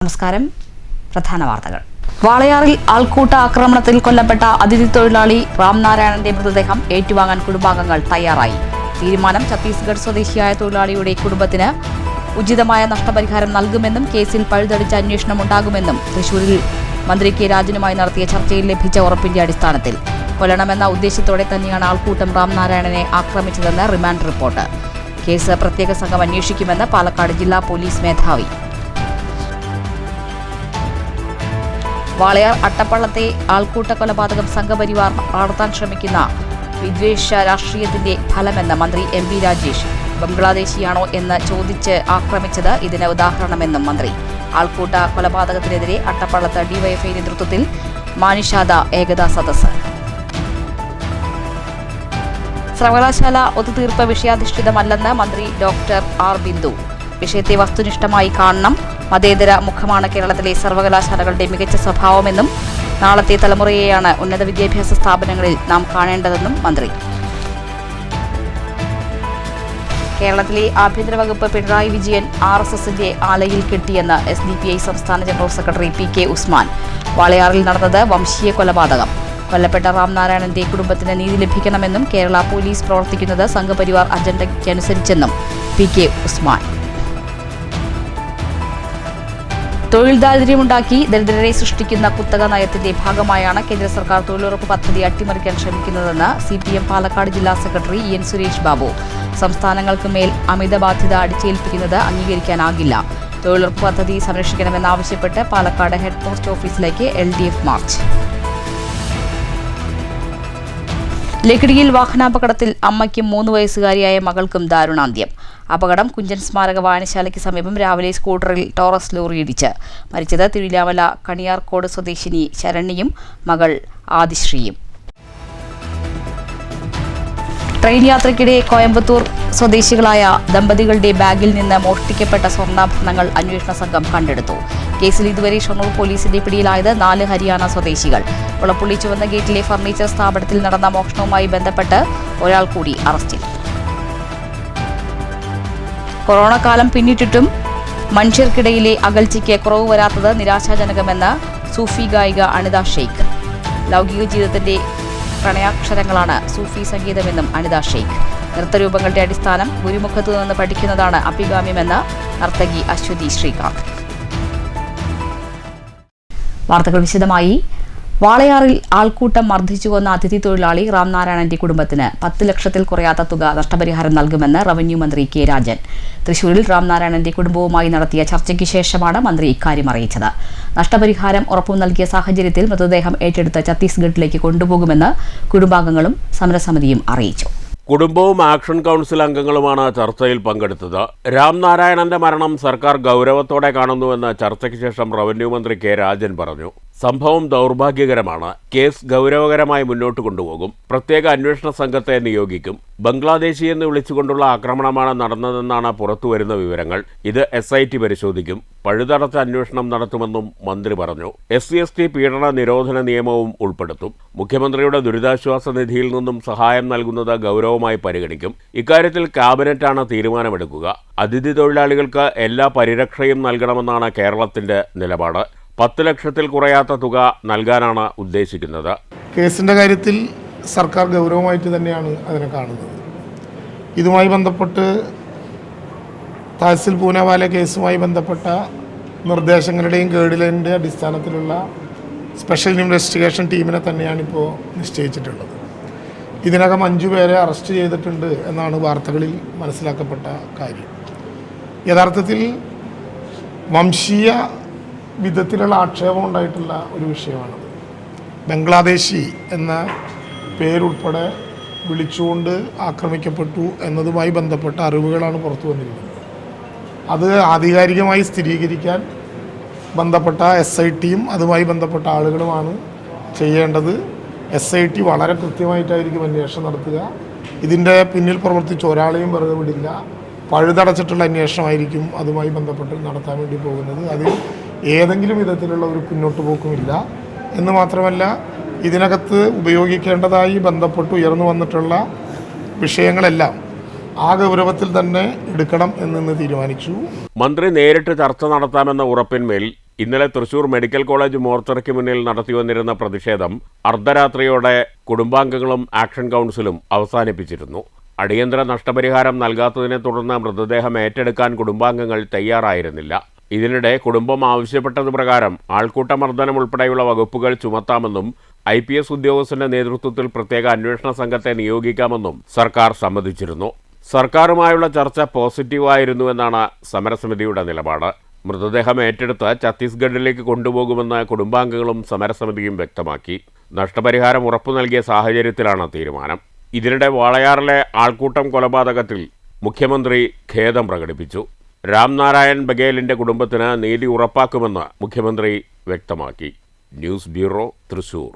നമസ്കാരം. പ്രധാന വാർത്തകൾ. വാളയാറിൽ ആൾക്കൂട്ട ആക്രമണത്തിൽ കൊല്ലപ്പെട്ട അതിഥി തൊഴിലാളി രാംനാരായണന്റെ മൃതദേഹം ഏറ്റുവാങ്ങാൻ കുടുംബാംഗങ്ങൾ തയ്യാറായി. തീരുമാനം ഛത്തീസ്ഗഡ് സ്വദേശിയായ തൊഴിലാളിയുടെ കുടുംബത്തിന് ഉചിതമായ നഷ്ടപരിഹാരം നൽകുമെന്നും കേസിൽ പഴുതടിച്ച അന്വേഷണം ഉണ്ടാകുമെന്നും തൃശൂരിൽ മന്ത്രി കെ രാജനുമായി നടത്തിയ ചർച്ചയിൽ ലഭിച്ച ഉറപ്പിന്റെ അടിസ്ഥാനത്തിൽ കൊല്ലണമെന്ന ഉദ്ദേശത്തോടെ തന്നെയാണ് ആൾക്കൂട്ടം രാംനാരായണനെ ആക്രമിച്ചതെന്ന് റിമാൻഡ് റിപ്പോർട്ട്. കേസ് പ്രത്യേക സംഘം അന്വേഷിക്കുമെന്ന് പാലക്കാട് ജില്ലാ പോലീസ് മേധാവി. വാളയാർ അട്ടപ്പള്ളത്തെ ആൾക്കൂട്ട കൊലപാതകം സംഘപരിവാർ നടത്താൻ ശ്രമിക്കുന്ന വിദ്വേഷ രാഷ്ട്രീയത്തിന്റെ ഫലമെന്ന് മന്ത്രി എം.പി. രാജേഷ്. ബംഗ്ലാദേശിയാണോ എന്ന് ചോദിച്ച് ആക്രമിച്ചത് ഇതിന് ഉദാഹരണമെന്നും മന്ത്രി. ആൾക്കൂട്ട കൊലപാതകത്തിനെതിരെ അട്ടപ്പള്ളത്ത് ഡിവൈഎഫ്ഐ നേതൃത്വത്തിൽ മാനിഷാദ ഏകതാ സദസ്സ്. സർവകലാശാല ഒത്തുതീർപ്പ് വിഷയാധിഷ്ഠിതമല്ലെന്ന് മന്ത്രി ഡോക്ടർ ആർ ബിന്ദു. വിഷയത്തെ വസ്തുനിഷ്ഠമായി കാണണം. മതേതര മുഖമാണ് കേരളത്തിലെ സർവകലാശാലകളുടെ മികച്ച സ്വഭാവമെന്നും നാളത്തെ തലമുറയെയാണ് ഉന്നത വിദ്യാഭ്യാസ സ്ഥാപനങ്ങളിൽ നാം കാണേണ്ടതെന്നും മന്ത്രി. കേരളത്തിലെ ആഭ്യന്തര വകുപ്പ് പിണറായി വിജയൻ RSSന്റെ ആലയിൽ കെട്ടിയെന്ന് SDPI സംസ്ഥാന ജനറൽ സെക്രട്ടറി PK ഉസ്മാൻ. വാളയാറിൽ നടന്നത് വംശീയ കൊലപാതകം. കൊല്ലപ്പെട്ട രാംനാരായണന്റെ കുടുംബത്തിന് നീതി ലഭിക്കണമെന്നും കേരള പോലീസ് പ്രവർത്തിക്കുന്നത് സംഘപരിവാർ അജണ്ടയ്ക്കനുസരിച്ചെന്നും PK ഉസ്മാൻ. തൊഴിൽ ദാരിദ്ര്യമുണ്ടാക്കി ദരിദ്രരെ സൃഷ്ടിക്കുന്ന കുത്തക നയത്തിന്റെ ഭാഗമായാണ് കേന്ദ്ര സർക്കാർ തൊഴിലുറപ്പ് പദ്ധതി അട്ടിമറിക്കാൻ ശ്രമിക്കുന്നതെന്ന് CPM പാലക്കാട് ജില്ലാ സെക്രട്ടറി EN സുരേഷ് ബാബു. സംസ്ഥാനങ്ങൾക്ക് മേൽ അമിത ബാധ്യത അടിച്ചേൽപ്പിക്കുന്നത് അംഗീകരിക്കാനാകില്ല. തൊഴിലുറപ്പ് പദ്ധതി സംരക്ഷിക്കണമെന്നാവശ്യപ്പെട്ട് പാലക്കാട് ഹെഡ് പോസ്റ്റ് ഓഫീസിലേക്ക് LDF മാർച്ച്. ലക്കിടിയിൽ വാഹനാപകടത്തിൽ അമ്മയ്ക്കും 3 വയസ്സുകാരിയായ മകൾക്കും ദാരുണാന്ത്യം. അപകടം കുഞ്ചൻ സ്മാരക വായനശാലയ്ക്ക് സമീപം രാവിലെ സ്കൂട്ടറിൽ ടോറസ് ലോറി ഇടിച്ച്. മരിച്ചത് തിരുവിലാമല കണിയാർക്കോട് സ്വദേശിനി ശരണ്യയും മകൾ ആദിശ്രീയും. ട്രെയിൻ യാത്രയ്ക്കിടെ കോയമ്പത്തൂർ സ്വദേശികളായ ദമ്പതികളുടെ ബാഗിൽ നിന്ന് മോഷ്ടിക്കപ്പെട്ട സ്വർണ്ണാഭരണങ്ങൾ അന്വേഷണ സംഘം കണ്ടെടുത്തു. കേസിൽ ഇതുവരെ ഷൊർണൂർ പോലീസിന്റെ പിടിയിലായത് 4 ഹരിയാന സ്വദേശികൾ. കുളപ്പുള്ളി ചുവന്ന ഗേറ്റിലെ ഫർണിച്ചർ സ്ഥാപനത്തിൽ നടന്ന മോഷണവുമായി ബന്ധപ്പെട്ട് ഒരാൾ കൂടി അറസ്റ്റിൽ. കൊറോണ കാലം പിന്നിട്ടിട്ടും മനുഷ്യർക്കിടയിലെ അകൽച്ചയ്ക്ക് കുറവ് വരാത്തത് നിരാശാജനകമെന്ന് സൂഫി ഗായിക അനിത ഷെയ്ഖ്. ലൗകിക ജീവിതത്തിന്റെ പ്രണയാക്ഷരങ്ങളാണ് സൂഫി സംഗീതമെന്നും അനിത ഷെയ്ഖ്. നൃത്തരൂപങ്ങളുടെ അടിസ്ഥാനം ഗുരുമുഖത്തു നിന്ന് പഠിക്കുന്നതാണ് അഭികാമ്യമെന്ന് നർത്തകി അശ്വതി ശ്രീകാന്ത്. വാർത്തകൾ വിശദമായി. വാളയാറിൽ ആൾക്കൂട്ടം മർദ്ദിച്ചു കൊന്ന അതിഥി തൊഴിലാളി രാംനാരായണന്റെ കുടുംബത്തിന് 10 ലക്ഷത്തിൽ കുറയാത്ത തുക നഷ്ടപരിഹാരം നൽകുമെന്ന് റവന്യൂ മന്ത്രി കെ രാജൻ. തൃശൂരിൽ രാംനാരായണന്റെ കുടുംബവുമായി നടത്തിയ ചർച്ചയ്ക്ക് ശേഷമാണ് മന്ത്രി ഇക്കാര്യം അറിയിച്ചത്. നഷ്ടപരിഹാരം ഉറപ്പു നൽകിയ സാഹചര്യത്തിൽ മൃതദേഹം ഏറ്റെടുത്ത് ഛത്തീസ്ഗഡിലേക്ക് കൊണ്ടുപോകുമെന്ന് കുടുംബാംഗങ്ങളും സമരസമിതിയും അറിയിച്ചു. കുടുംബവും ആക്ഷൻ കൗൺസിൽ അംഗങ്ങളുമാണ് ചർച്ചയിൽ പങ്കെടുത്തത്. രാംനാരായണന്റെ മരണം സർക്കാർ ഗൗരവത്തോടെ കാണുന്നുവെന്ന് ചർച്ചയ്ക്ക് ശേഷം റവന്യൂ മന്ത്രി കെ രാജൻ പറഞ്ഞു. സംഭവം ദൗർഭാഗ്യകരമാണ്. കേസ് ഗൗരവകരമായി മുന്നോട്ട് കൊണ്ടുപോകും. പ്രത്യേക അന്വേഷണ സംഘത്തെ നിയോഗിക്കും. ബംഗ്ലാദേശി എന്ന് വിളിച്ചുകൊണ്ടുള്ള ആക്രമണമാണ് നടന്നതെന്നാണ് പുറത്തുവരുന്ന വിവരങ്ങൾ. ഇത് SIT പരിശോധിക്കും. പഴുതടച്ച അന്വേഷണം നടത്തുമെന്നും മന്ത്രി പറഞ്ഞു. SC/ST പീഡന നിരോധന നിയമവും ഉൾപ്പെടുത്തും. മുഖ്യമന്ത്രിയുടെ ദുരിതാശ്വാസ നിധിയിൽ നിന്നും സഹായം നൽകുന്നത് ഗൗരവമായി പരിഗണിക്കും. ഇക്കാര്യത്തിൽ ക്യാബിനറ്റാണ് തീരുമാനമെടുക്കുക. അതിഥി തൊഴിലാളികൾക്ക് എല്ലാ പരിരക്ഷയും നൽകണമെന്നാണ് കേരളത്തിന്റെ നിലപാട്. 10 ലക്ഷത്തിൽ കുറയാത്ത തുക നൽകാനാണ് ഉദ്ദേശിക്കുന്നത്. കേസിൻ്റെ കാര്യത്തിൽ സർക്കാർ ഗൗരവമായിട്ട് തന്നെയാണ് അതിനെ കാണുന്നത്. ഇതുമായി ബന്ധപ്പെട്ട് തഹസിൽ പൂനവാല കേസുമായി ബന്ധപ്പെട്ട നിർദ്ദേശങ്ങളുടെയും ഗൈഡ്ലൈനിൻ്റെ അടിസ്ഥാനത്തിലുള്ള സ്പെഷ്യൽ ഇൻവെസ്റ്റിഗേഷൻ ടീമിനെ തന്നെയാണിപ്പോൾ നിശ്ചയിച്ചിട്ടുള്ളത്. ഇതിനകം 5 പേരെ അറസ്റ്റ് ചെയ്തിട്ടുണ്ട് എന്നാണ് വാർത്തകളിൽ മനസ്സിലാക്കപ്പെട്ട കാര്യം. യഥാർത്ഥത്തിൽ വംശീയ വിധത്തിലുള്ള ആക്ഷേപം ഉണ്ടായിട്ടുള്ള ഒരു വിഷയമാണത്. ബംഗ്ലാദേശി എന്ന പേരുൾപ്പെടെ വിളിച്ചുകൊണ്ട് ആക്രമിക്കപ്പെട്ടു എന്നതുമായി ബന്ധപ്പെട്ട അറിവുകളാണ് പുറത്തു വന്നിരിക്കുന്നത്. അത് ആധികാരികമായി സ്ഥിരീകരിക്കാൻ ബന്ധപ്പെട്ട SITയും അതുമായി ബന്ധപ്പെട്ട ആളുകളുമാണ് ചെയ്യേണ്ടത്. SIT വളരെ കൃത്യമായിട്ടായിരിക്കും അന്വേഷണം നടത്തുക. ഇതിൻ്റെ പിന്നിൽ പ്രവർത്തിച്ച ഒരാളെയും വെറുതെ വിടില്ല. പഴുതടച്ചിട്ടുള്ള അന്വേഷണമായിരിക്കും അതുമായി ബന്ധപ്പെട്ട് നടത്താൻ വേണ്ടി പോകുന്നത്. അതിൽ ഏതെങ്കിലും വിധത്തിലുള്ള ഒരു പിന്നോട്ട് പോക്കുമില്ല എന്ന് മാത്രമല്ല, ഇതിനകത്ത് ഉപയോഗിക്കേണ്ടതായി ബന്ധപ്പെട്ട് ഉയർന്നു വന്നിട്ടുള്ള വിഷയങ്ങളെല്ലാം ആ ഗൗരവത്തിൽ തന്നെ എടുക്കണം എന്ന് തീരുമാനിച്ചു. മന്ത്രി നേരിട്ട് ചർച്ച നടത്താമെന്ന ഉറപ്പിന്മേൽ ഇന്നലെ തൃശൂർ മെഡിക്കൽ കോളേജ് മോർച്ചറിക്ക് മുന്നിൽ നടത്തിവന്നിരുന്ന പ്രതിഷേധം അർദ്ധരാത്രിയോടെ കുടുംബാംഗങ്ങളും ആക്ഷൻ കൗൺസിലും അവസാനിപ്പിച്ചിരുന്നു. അടിയന്തര നഷ്ടപരിഹാരം നൽകാത്തതിനെ തുടർന്ന് മൃതദേഹം ഏറ്റെടുക്കാൻ കുടുംബാംഗങ്ങൾ തയ്യാറായിരുന്നില്ല. ഇതിനിടെ കുടുംബം ആവശ്യപ്പെട്ടത് പ്രകാരം ആൾക്കൂട്ടമർദ്ദനം ഉൾപ്പെടെയുള്ള വകുപ്പുകൾ ചുമത്താമെന്നും IPS ഉദ്യോഗസ്ഥന്റെ നേതൃത്വത്തിൽ പ്രത്യേക അന്വേഷണ സംഘത്തെ നിയോഗിക്കാമെന്നും സർക്കാർ സമ്മതിച്ചിരുന്നു. സർക്കാരുമായുള്ള ചർച്ച പോസിറ്റീവായിരുന്നുവെന്നാണ് സമരസമിതിയുടെ നിലപാട്. മൃതദേഹം ഏറ്റെടുത്ത് ഛത്തീസ്ഗഡിലേക്ക് കൊണ്ടുപോകുമെന്ന് കുടുംബാംഗങ്ങളും സമരസമിതിയും വ്യക്തമാക്കി. നഷ്ടപരിഹാരം ഉറപ്പു നൽകിയ സാഹചര്യത്തിലാണ് തീരുമാനം. ഇതിനിടെ വാളയാറിലെ ആൾക്കൂട്ടം കൊലപാതകത്തിൽ മുഖ്യമന്ത്രി ഖേദം പ്രകടിപ്പിച്ചു. രാംനാരായൺ ബഗേലിന്റെ കുടുംബത്തിന് നീതി ഉറപ്പാക്കുമെന്ന് മുഖ്യമന്ത്രി വ്യക്തമാക്കി. News bureau, Thrissur.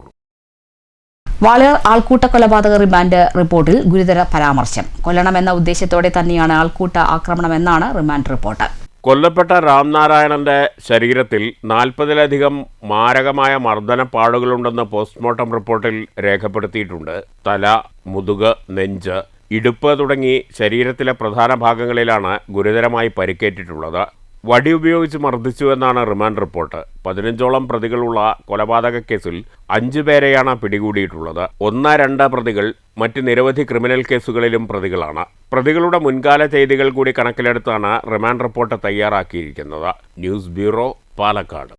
വാളയാർ ആൾക്കൂട്ട കൊലപാതക റിമാൻഡ് റിപ്പോർട്ടിൽ ഗുരുതര പരാമർശം. കൊല്ലണമെന്ന ഉദ്ദേശത്തോടെ തന്നെയാണ് ആൾക്കൂട്ട ആക്രമണമെന്നാണ് റിമാൻഡ് റിപ്പോർട്ട്. കൊല്ലപ്പെട്ട രാംനാരായണന്റെ ശരീരത്തിൽ 40-ലധികം മാരകമായ മർദ്ദനപ്പാടുകളുണ്ടെന്ന് പോസ്റ്റ്മോർട്ടം റിപ്പോർട്ടിൽ രേഖപ്പെടുത്തിയിട്ടുണ്ട്. തല, മുതുക്, നെഞ്ച്, ഇടുപ്പ് തുടങ്ങി ശരീരത്തിലെ പ്രധാന ഭാഗങ്ങളിലാണ് ഗുരുതരമായി പരിക്കേറ്റിട്ടുള്ളത്. വടി ഉപയോഗിച്ച് മർദ്ദിച്ചുവെന്നാണ് റിമാൻഡ് റിപ്പോർട്ട്. 15ഓളം പ്രതികളുള്ള കൊലപാതക കേസിൽ 5 പേരെയാണ് പിടികൂടിയിട്ടുള്ളത്. 1-2 പ്രതികൾ മറ്റ് നിരവധി ക്രിമിനൽ കേസുകളിലും പ്രതികളാണ്. പ്രതികളുടെ മുൻകാല ചെയ്തികൾ കൂടി കണക്കിലെടുത്താണ് റിമാൻഡ് റിപ്പോർട്ട് തയ്യാറാക്കിയിരിക്കുന്നത്. News bureau, Palakkad.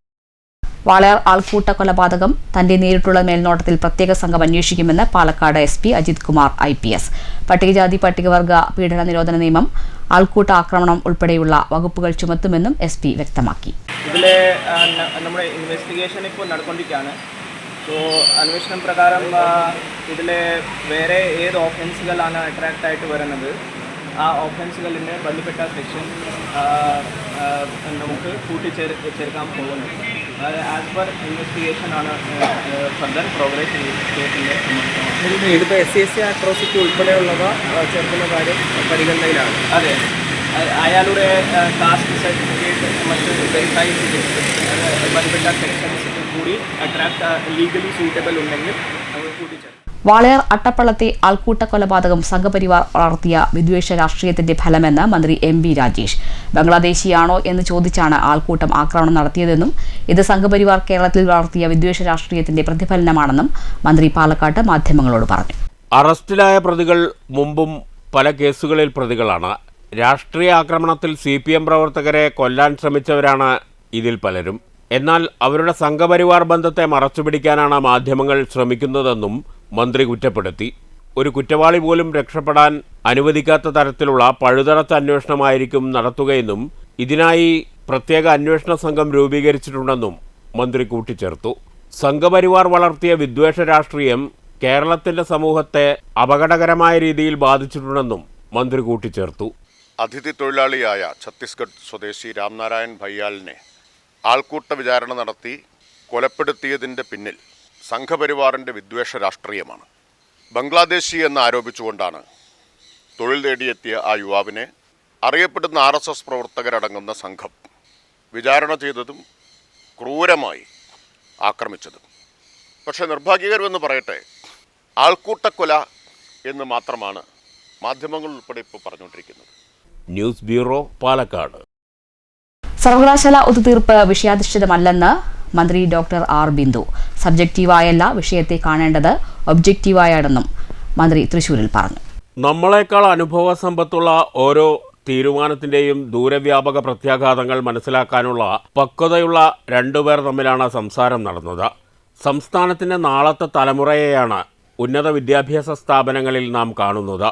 വാളയാർ ആൾക്കൂട്ട കൊലപാതകം തന്റെ നേരിട്ടുള്ള മേൽനോട്ടത്തിൽ പ്രത്യേക സംഘം അന്വേഷിക്കുമെന്ന് പാലക്കാട് SP അജിത് കുമാർ IPS. പട്ടികജാതി പട്ടികവർഗ പീഡന നിരോധന നിയമം, ആൾക്കൂട്ട ആക്രമണം ഉൾപ്പെടെയുള്ള വകുപ്പുകൾ ചുമത്തുമെന്നും SP വ്യക്തമാക്കി. ഇതിലെ നമ്മുടെ ഇൻവെസ്റ്റിഗേഷൻ ഇപ്പോൾ നടക്കൊണ്ടിരിക്കുകയാണ്. സോ അന്വേഷണം പ്രകാരം ഇതിലെ വേറെ ഏത് ഓഫൻസുകളാണ് അട്രാക്റ്റ് ആയിട്ട് വരുന്നത്, ആ ഓഫൻസുകളിൻ്റെ ബന്ധപ്പെട്ട സെക്ഷൻ നമുക്ക് കൂട്ടിച്ചേർക്കാൻ പോകുന്നത്. ആസ് പെർ ഇൻവെസ്റ്റിഗേഷൻ ആണ് ഫർദർ പ്രോഗ്രസ് കേസിൻ്റെ. ഇതിപ്പോൾ SC അട്രോസിറ്റി ഉൾപ്പെടെയുള്ളവ ചേർക്കുന്ന കാര്യം പരിഗണനയിലാണ്. അതെ, അയാളുടെ കാസ്റ്റ് സർട്ടിഫിക്കറ്റ് മറ്റ് വെരിഫൈ ചെയ്തിട്ട് ബന്ധപ്പെട്ട സെക്ഷൻസ് കൂടി അട്രാക്ട് ലീഗലി സൂട്ടബിൾ ഉണ്ടെങ്കിൽ അത് കൂട്ടിച്ചേർക്കും. വാളയാർ അട്ടപ്പള്ളത്തെ ആൾക്കൂട്ട കൊലപാതകം സംഘപരിവാർ വളർത്തിയ വിദ്വേഷ രാഷ്ട്രീയത്തിന്റെ ഫലമെന്ന് മന്ത്രി MB രാജേഷ്. ബംഗ്ലാദേശിയാണോ എന്ന് ചോദിച്ചാണ് ആൾക്കൂട്ടം ആക്രമണം നടത്തിയതെന്നും ഇത് സംഘപരിവാർ കേരളത്തിൽ വളർത്തിയ വിദ്വേഷ രാഷ്ട്രീയത്തിന്റെ പ്രതിഫലനമാണെന്നും മന്ത്രി പാലക്കാട്ട് മാധ്യമങ്ങളോട് പറഞ്ഞു. അറസ്റ്റിലായ പ്രതികൾ മുമ്പും പല കേസുകളിൽ പ്രതികളാണ്. രാഷ്ട്രീയ ആക്രമണത്തിൽ CPM പ്രവർത്തകരെ കൊല്ലാൻ ശ്രമിച്ചവരാണ് ഇതിൽ പലരും. എന്നാൽ അവരുടെ സംഘപരിവാർ ബന്ധത്തെ മറച്ചുപിടിക്കാനാണ് മാധ്യമങ്ങൾ ശ്രമിക്കുന്നതെന്നും മന്ത്രി കുറ്റപ്പെടുത്തി. ഒരു കുറ്റവാളി പോലും രക്ഷപ്പെടാൻ അനുവദിക്കാത്ത തരത്തിലുള്ള പഴുതടച്ച അന്വേഷണമായിരിക്കും നടത്തുകയെന്നും ഇതിനായി പ്രത്യേക അന്വേഷണ സംഘം രൂപീകരിച്ചിട്ടുണ്ടെന്നും മന്ത്രി കൂട്ടിച്ചേർത്തു. സംഘപരിവാർ വളർത്തിയ വിദ്വേഷ രാഷ്ട്രീയം കേരളത്തിന്റെ സമൂഹത്തെ അപകടകരമായ രീതിയിൽ ബാധിച്ചിട്ടുണ്ടെന്നും മന്ത്രി കൂട്ടിച്ചേർത്തു. അതിഥി തൊഴിലാളിയായ ഛത്തീസ്ഗഡ് സ്വദേശി രാംനാരായൺ ഭയ്യാലിനെ ആൾക്കൂട്ട വിചാരണ നടത്തി കൊലപ്പെടുത്തിയതിൻ്റെ പിന്നിൽ സംഘപരിവാറിൻ്റെ വിദ്വേഷ രാഷ്ട്രീയമാണ്. ബംഗ്ലാദേശി എന്ന് ആരോപിച്ചുകൊണ്ടാണ് തൊഴിൽ തേടിയെത്തിയ ആ യുവാവിനെ അറിയപ്പെടുന്ന RSS പ്രവർത്തകരടങ്ങുന്ന സംഘം വിചാരണ ചെയ്തതും ക്രൂരമായി ആക്രമിച്ചതും. പക്ഷേ നിർഭാഗ്യകരമെന്ന് പറയട്ടെ, ആൾക്കൂട്ടക്കൊല എന്ന് മാത്രമാണ് മാധ്യമങ്ങൾ ഉൾപ്പെടെ ഇപ്പോൾ പറഞ്ഞുകൊണ്ടിരിക്കുന്നത്. News bureau, Palakkad. സർവകലാശാല ഒത്തുതീർപ്പ് വിഷയാധിഷ്ഠിതമല്ലെന്ന് മന്ത്രി ഡോക്ടർ R ബിന്ദു. സബ്ജക്റ്റീവായല്ല വിഷയത്തെ കാണേണ്ടത്, ഒബ്ജക്റ്റീവായാണെന്നും മന്ത്രി തൃശൂരിൽ പറഞ്ഞു. നമ്മളെക്കാൾ അനുഭവ സമ്പത്തുള്ള ഓരോ തീരുമാനത്തിൻ്റെയും ദൂരവ്യാപക പ്രത്യാഘാതങ്ങൾ മനസ്സിലാക്കാനുള്ള പക്വതയുള്ള രണ്ടുപേർ തമ്മിലാണ് സംസാരം നടന്നത്. സംസ്ഥാനത്തിൻ്റെ നാളത്തെ തലമുറയെയാണ് ഉന്നത വിദ്യാഭ്യാസ സ്ഥാപനങ്ങളിൽ നാം കാണുന്നത്.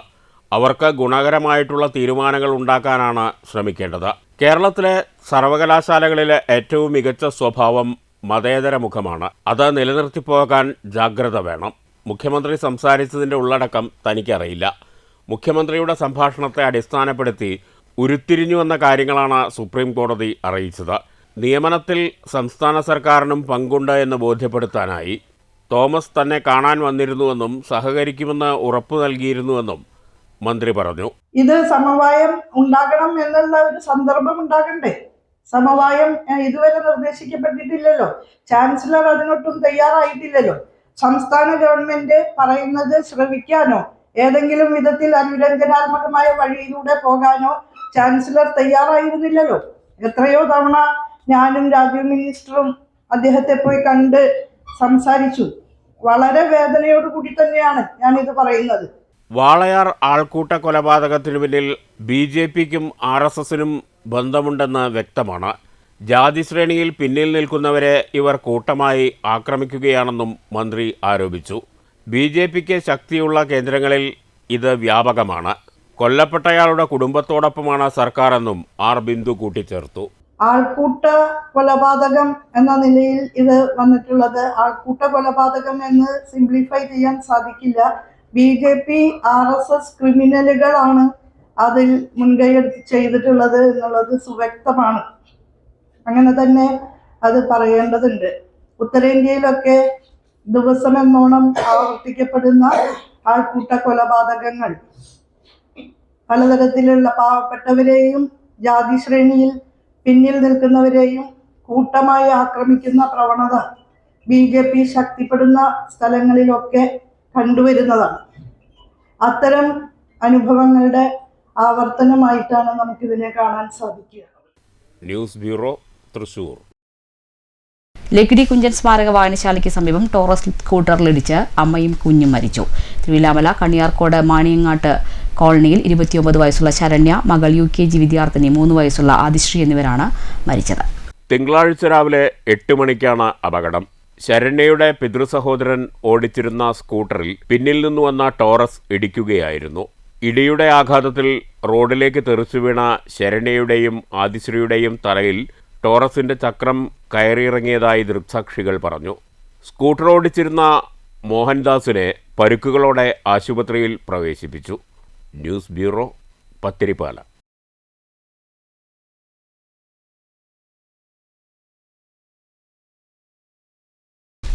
അവർക്ക് ഗുണകരമായിട്ടുള്ള തീരുമാനങ്ങൾ ഉണ്ടാക്കാനാണ് ശ്രമിക്കേണ്ടത്. കേരളത്തിലെ സർവകലാശാലകളിലെ ഏറ്റവും മികച്ച സ്വഭാവം മതേതര മുഖമാണ്. അത് നിലനിർത്തിപ്പോകാൻ ജാഗ്രത വേണം. മുഖ്യമന്ത്രി സംസാരിച്ചതിൻ്റെ ഉള്ളടക്കം തനിക്കറിയില്ല. മുഖ്യമന്ത്രിയുടെ സംഭാഷണത്തെ അടിസ്ഥാനപ്പെടുത്തി ഉരുത്തിരിഞ്ഞുവെന്ന കാര്യങ്ങളാണ് സുപ്രീം കോടതി അറിയിച്ചത്. നിയമനത്തിൽ സംസ്ഥാന സർക്കാരിനും പങ്കുണ്ട് എന്ന് ബോധ്യപ്പെടുത്താനായി തോമസ് തന്നെ കാണാൻ വന്നിരുന്നുവെന്നും സഹകരിക്കുമെന്ന് ഉറപ്പു നൽകിയിരുന്നുവെന്നും മന്ത്രി പറഞ്ഞു. ഇത് സമവായം ഉണ്ടാകണം എന്നുള്ള ഒരു സന്ദർഭം ഉണ്ടാകണ്ടേ? സമവായം ഇതുവരെ നിർദ്ദേശിക്കപ്പെട്ടിട്ടില്ലല്ലോ. ചാൻസലർ അതിനൊട്ടും തയ്യാറായിട്ടില്ലല്ലോ. സംസ്ഥാന ഗവൺമെന്റ് പറയുന്നത് ശ്രവിക്കാനോ ഏതെങ്കിലും വിധത്തിൽ അനുരഞ്ജനാത്മകമായ വഴിയിലൂടെ പോകാനോ ചാൻസലർ തയ്യാറായിരുന്നില്ലല്ലോ. എത്രയോ തവണ ഞാനും രാജീവ് മിനിസ്റ്ററും അദ്ദേഹത്തെ പോയി കണ്ട് സംസാരിച്ചു. വളരെ വേദനയോട് കൂടി തന്നെയാണ് ഞാനിത് പറയുന്നത്. വാളയാർ ആൾക്കൂട്ട കൊലപാതകത്തിനു പിന്നിൽ BJPക്കും RSSനും ബന്ധമുണ്ടെന്ന് വ്യക്തമാണ്. ജാതി ശ്രേണിയിൽ പിന്നിൽ നിൽക്കുന്നവരെ ഇവർ കൂട്ടമായി ആക്രമിക്കുകയാണെന്നും മന്ത്രി ആരോപിച്ചു. BJPക്ക് ശക്തിയുള്ള കേന്ദ്രങ്ങളിൽ ഇത് വ്യാപകമാണ്. കൊല്ലപ്പെട്ടയാളുടെ കുടുംബത്തോടൊപ്പമാണ് സർക്കാരെന്നും ബിന്ദു കൂട്ടിച്ചേർത്തു. ആൾക്കൂട്ട കൊലപാതകം എന്ന നിലയിൽ ഇത് വന്നിട്ടുള്ളത്. ആൾക്കൂട്ട കൊലപാതകം എന്ന് സിംപ്ലിഫൈ ചെയ്യാൻ സാധിക്കില്ല. BJP RSS ക്രിമിനലുകളാണ് അതിൽ മുൻകൈയെടുത്ത് ചെയ്തിട്ടുള്ളത് എന്നുള്ളത് സുവ്യക്തമാണ്. അങ്ങനെ തന്നെ അത് പറയേണ്ടതുണ്ട്. ഉത്തരേന്ത്യയിലൊക്കെ ദിവസമെന്നോണം ആവർത്തിക്കപ്പെടുന്ന ആൾക്കൂട്ട കൊലപാതകങ്ങൾ പലതരത്തിലുള്ള പാവപ്പെട്ടവരെയും ജാതി ശ്രേണിയിൽ പിന്നിൽ നിൽക്കുന്നവരെയും കൂട്ടമായി ആക്രമിക്കുന്ന പ്രവണത BJP ശക്തിപ്പെടുന്ന സ്ഥലങ്ങളിലൊക്കെ കണ്ടുവരുന്നതാണ്. അത്തരം അനുഭവങ്ങളുടെ ആവർത്തനമായിട്ടാണ് നമുക്കിതിനെ കാണാൻ സാധിക്കുക. News bureau, Thrissur. ലക്കിടി കുഞ്ചൻ സ്മാരക വായനശാലയ്ക്ക് സമീപം ടോറസ് സ്കൂട്ടറിലിടിച്ച് അമ്മയും കുഞ്ഞും മരിച്ചു. തിരുവില്ലാമല കണിയാർക്കോട് മാണിയങ്ങാട്ട് കോളനിയിൽ 29 വയസ്സുള്ള ശരണ്യ, മകൾ UKG വിദ്യാർത്ഥിനി 3 വയസ്സുള്ള ആദിശ്രീ എന്നിവരാണ് മരിച്ചത്. തിങ്കളാഴ്ച രാവിലെ 8 മണിക്കാണ് അപകടം. ശരണ്യയുടെ പിതൃസഹോദരൻ ഓടിച്ചിരുന്ന സ്കൂട്ടറിൽ പിന്നിൽ നിന്ന് വന്ന ടോറസ് ഇടിക്കുകയായിരുന്നു. ഇടിയുടെ ആഘാതത്തിൽ റോഡിലേക്ക് തെറിച്ചു വീണ ശരണ്യയുടെയും ആദിശ്രീയുടെയും തലയിൽ ടോറസിന്റെ ചക്രം കയറിയിറങ്ങിയതായി ദൃക്സാക്ഷികൾ പറഞ്ഞു. സ്കൂട്ടർ ഓടിച്ചിരുന്ന മോഹൻദാസിനെ പരുക്കുകളോടെ ആശുപത്രിയിൽ പ്രവേശിപ്പിച്ചു. News bureau, Pathirippala.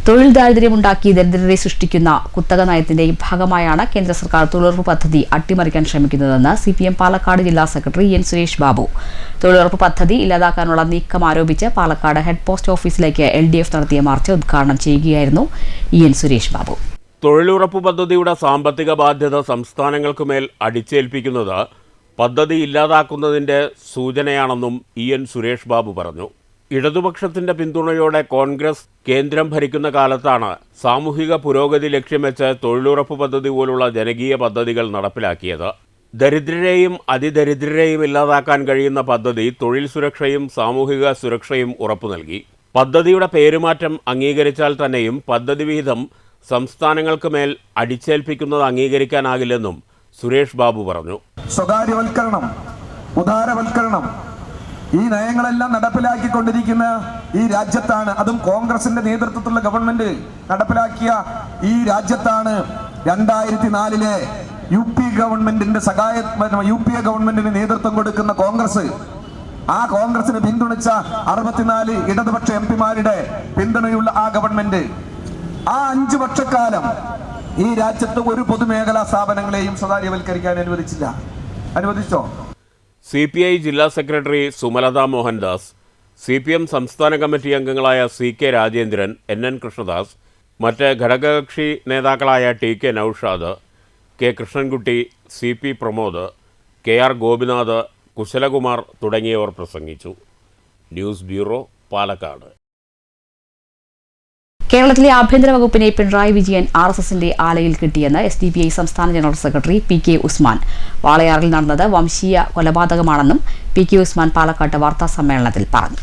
തൊഴിൽ ദാരിദ്ര്യമുണ്ടാക്കി ദരിദ്രരെ സൃഷ്ടിക്കുന്ന കുത്തക നയത്തിന്റെ ഭാഗമായാണ് കേന്ദ്ര സർക്കാർ തൊഴിലുറപ്പ് പദ്ധതി അട്ടിമറിക്കാൻ ശ്രമിക്കുന്നതെന്ന് CPM പാലക്കാട് ജില്ലാ സെക്രട്ടറി EN സുരേഷ് ബാബു. തൊഴിലുറപ്പ് പദ്ധതി ഇല്ലാതാക്കാനുള്ള നീക്കം ആരോപിച്ച് പാലക്കാട് ഹെഡ് പോസ്റ്റ് ഓഫീസിലേക്ക് LDF നടത്തിയ മാർച്ച് ഉദ്ഘാടനം ചെയ്യുകയായിരുന്നു EN സുരേഷ് ബാബു. തൊഴിലുറപ്പ് പദ്ധതിയുടെ സാമ്പത്തിക ബാധ്യത സംസ്ഥാനങ്ങൾക്കുമേൽ അടിച്ചേൽപ്പിക്കുന്നത് പദ്ധതി ഇല്ലാതാക്കുന്നതിന്റെ സൂചനയാണെന്നും EN സുരേഷ് ബാബു പറഞ്ഞു. ഇടതുപക്ഷത്തിന്റെ പിന്തുണയോടെ കോൺഗ്രസ് കേന്ദ്രം ഭരിക്കുന്ന കാലത്താണ് സാമൂഹിക പുരോഗതി ലക്ഷ്യം വെച്ച് തൊഴിലുറപ്പ് പദ്ധതി പോലുള്ള ജനകീയ പദ്ധതികൾ നടപ്പിലാക്കിയത്. ദരിദ്രരെയും അതിദരിദ്രരെയും ഇല്ലാതാക്കാൻ കഴിയുന്ന പദ്ധതി തൊഴിൽ സുരക്ഷയും സാമൂഹിക സുരക്ഷയും ഉറപ്പു നൽകി. പദ്ധതിയുടെ പേരുമാറ്റം അംഗീകരിച്ചാൽ തന്നെയും പദ്ധതി വിഹിതം സംസ്ഥാനങ്ങൾക്ക് മേൽ അടിച്ചേൽപ്പിക്കുന്നത് അംഗീകരിക്കാനാകില്ലെന്നും സുരേഷ് ബാബു പറഞ്ഞു. സ്വകാര്യവൽക്കരണം, ഉദാരവൽക്കരണം, ഈ നയങ്ങളെല്ലാം നടപ്പിലാക്കിക്കൊണ്ടിരിക്കുന്ന ഈ രാജ്യത്താണ്, അതും കോൺഗ്രസിന്റെ നേതൃത്വത്തിലുള്ള ഗവൺമെന്റ് നടപ്പിലാക്കിയ ഈ രാജ്യത്താണ് 2004 UPA ഗവൺമെന്റിന്റെ UPA ഗവൺമെന്റിന് നേതൃത്വം കൊടുക്കുന്ന കോൺഗ്രസ്, ആ കോൺഗ്രസിനെ പിന്തുണച്ച 64 ഇടതുപക്ഷ MPമാരുടെ പിന്തുണയുള്ള ആ ഗവൺമെന്റ് ആ 5 വർഷക്കാലം ഈ രാജ്യത്ത് ഒരു പൊതുമേഖലാ സ്ഥാപനങ്ങളെയും സ്വകാര്യവൽക്കരിക്കാൻ അനുവദിച്ചോ? CPI ജില്ലാ സെക്രട്ടറി സുമലത മോഹൻദാസ്, CPM സംസ്ഥാന കമ്മിറ്റി അംഗങ്ങളായ CK രാജേന്ദ്രൻ, NN കൃഷ്ണദാസ്, മറ്റ് ഘടകകക്ഷി നേതാക്കളായ TK Naushad, K Krishnankutty, CP Pramod, KR Gopinath, Kushalakumar തുടങ്ങിയവർ പ്രസംഗിച്ചു. News bureau, Palakkad. കേരളത്തിലെ ആഭ്യന്തര വകുപ്പിനെ പിണറായി വിജയൻ RSSന്റെ ആലയിൽ കിട്ടിയെന്ന് SDPI സംസ്ഥാന ജനറൽ സെക്രട്ടറി PK ഉസ്മാൻ. വാളയാറിൽ നടന്നത് വംശീയ കൊലപാതകമാണെന്നും PK ഉസ്മാൻ പാലക്കാട്ട് വാർത്താസമ്മേളനത്തിൽ പറഞ്ഞു.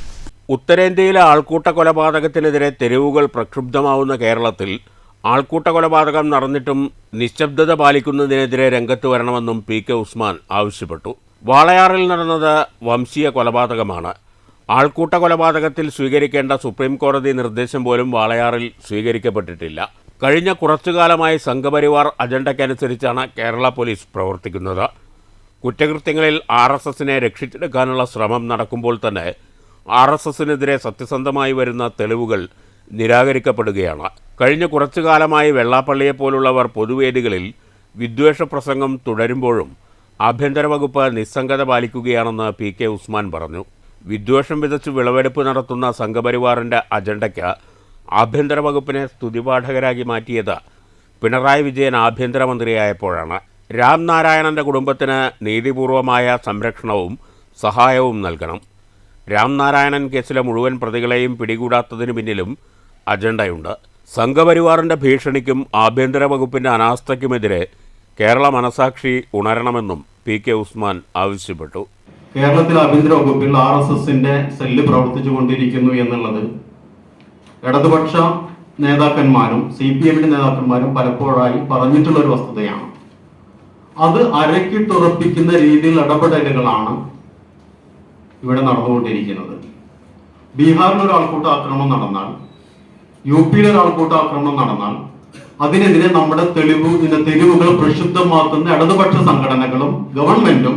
ഉത്തരേന്ത്യയിലെ ആൾക്കൂട്ട കൊലപാതകത്തിനെതിരെ തെരുവുകൾ പ്രക്ഷുബ്ധമാവുന്ന കേരളത്തിൽ ആൾക്കൂട്ട കൊലപാതകം നടന്നിട്ടും നിശബ്ദത പാലിക്കുന്നതിനെതിരെ രംഗത്ത് വരണമെന്നും PK ഉസ്മാൻ ആവശ്യപ്പെട്ടു. വാളയാറിൽ നടന്നത് വംശീയ കൊലപാതകമാണ്. ആൾക്കൂട്ട കൊലപാതകത്തിൽ സ്വീകരിക്കേണ്ട സുപ്രീം കോടതി നിർദ്ദേശം പോലും വാളയാറിൽ സ്വീകരിക്കപ്പെട്ടിട്ടില്ല. കഴിഞ്ഞ കുറച്ചുകാലമായി സംഘപരിവാർ അജണ്ടയ്ക്കനുസരിച്ചാണ് കേരള പോലീസ് പ്രവർത്തിക്കുന്നത്. കുറ്റകൃത്യങ്ങളിൽ RSSനെ രക്ഷിച്ചെടുക്കാനുള്ള ശ്രമം നടക്കുമ്പോൾ തന്നെ RSSനെതിരെ സത്യസന്ധമായി വരുന്ന തെളിവുകൾ നിരാകരിക്കപ്പെടുകയാണ്. കഴിഞ്ഞ കുറച്ചുകാലമായി വെള്ളാപ്പള്ളിയെപ്പോലുള്ളവർ പൊതുവേദികളിൽ വിദ്വേഷ പ്രസംഗം തുടരുമ്പോഴും ആഭ്യന്തര വകുപ്പ് നിസ്സംഗത പാലിക്കുകയാണെന്ന് PK ഉസ്മാൻ പറഞ്ഞു. വിദ്വേഷം വിതച്ച് വിളവെടുപ്പ് നടത്തുന്ന സംഘപരിവാറിൻ്റെ അജണ്ടയ്ക്ക് ആഭ്യന്തര വകുപ്പിനെ സ്തുതിപാഠകരാക്കി മാറ്റിയത് പിണറായി വിജയൻ ആഭ്യന്തരമന്ത്രിയായപ്പോഴാണ്. രാംനാരായണൻ്റെ കുടുംബത്തിന് നീതിപൂർവമായ സംരക്ഷണവും സഹായവും നൽകണം. രാംനാരായണൻ കേസിലെ മുഴുവൻ പ്രതികളെയും പിടികൂടാത്തതിന് പിന്നിലും അജണ്ടയുണ്ട്. സംഘപരിവാറിൻ്റെ ഭീഷണിക്കും ആഭ്യന്തര വകുപ്പിൻ്റെ അനാസ്ഥയ്ക്കുമെതിരെ കേരള മനസാക്ഷി ഉണരണമെന്നും PK ഉസ്മാൻ ആവശ്യപ്പെട്ടു. കേരളത്തിലെ ആഭ്യന്തര വകുപ്പിൽ RSSന്റെ സെല്ല് പ്രവർത്തിച്ചുകൊണ്ടിരിക്കുന്നു എന്നുള്ളത് ഇടതുപക്ഷ നേതാക്കന്മാരും CPMന്റെ നേതാക്കന്മാരും പലപ്പോഴായി പറഞ്ഞിട്ടുള്ള ഒരു വസ്തുതയാണ്. അത് അരക്കിട്ടുറപ്പിക്കുന്ന രീതിയിൽ ഇടപെടലുകളാണ് ഇവിടെ നടന്നുകൊണ്ടിരിക്കുന്നത്. ബീഹാറിൽ ഒരു ആൾക്കൂട്ട ആക്രമണം നടന്നാൽ, UPയിൽ ഒരു ആൾക്കൂട്ട ആക്രമണം നടന്നാൽ അതിനെതിരെ നമ്മുടെ തെരുവുകൾ പ്രക്ഷുബ്ധമാക്കുന്ന ഇടതുപക്ഷ സംഘടനകളും ഗവൺമെന്റും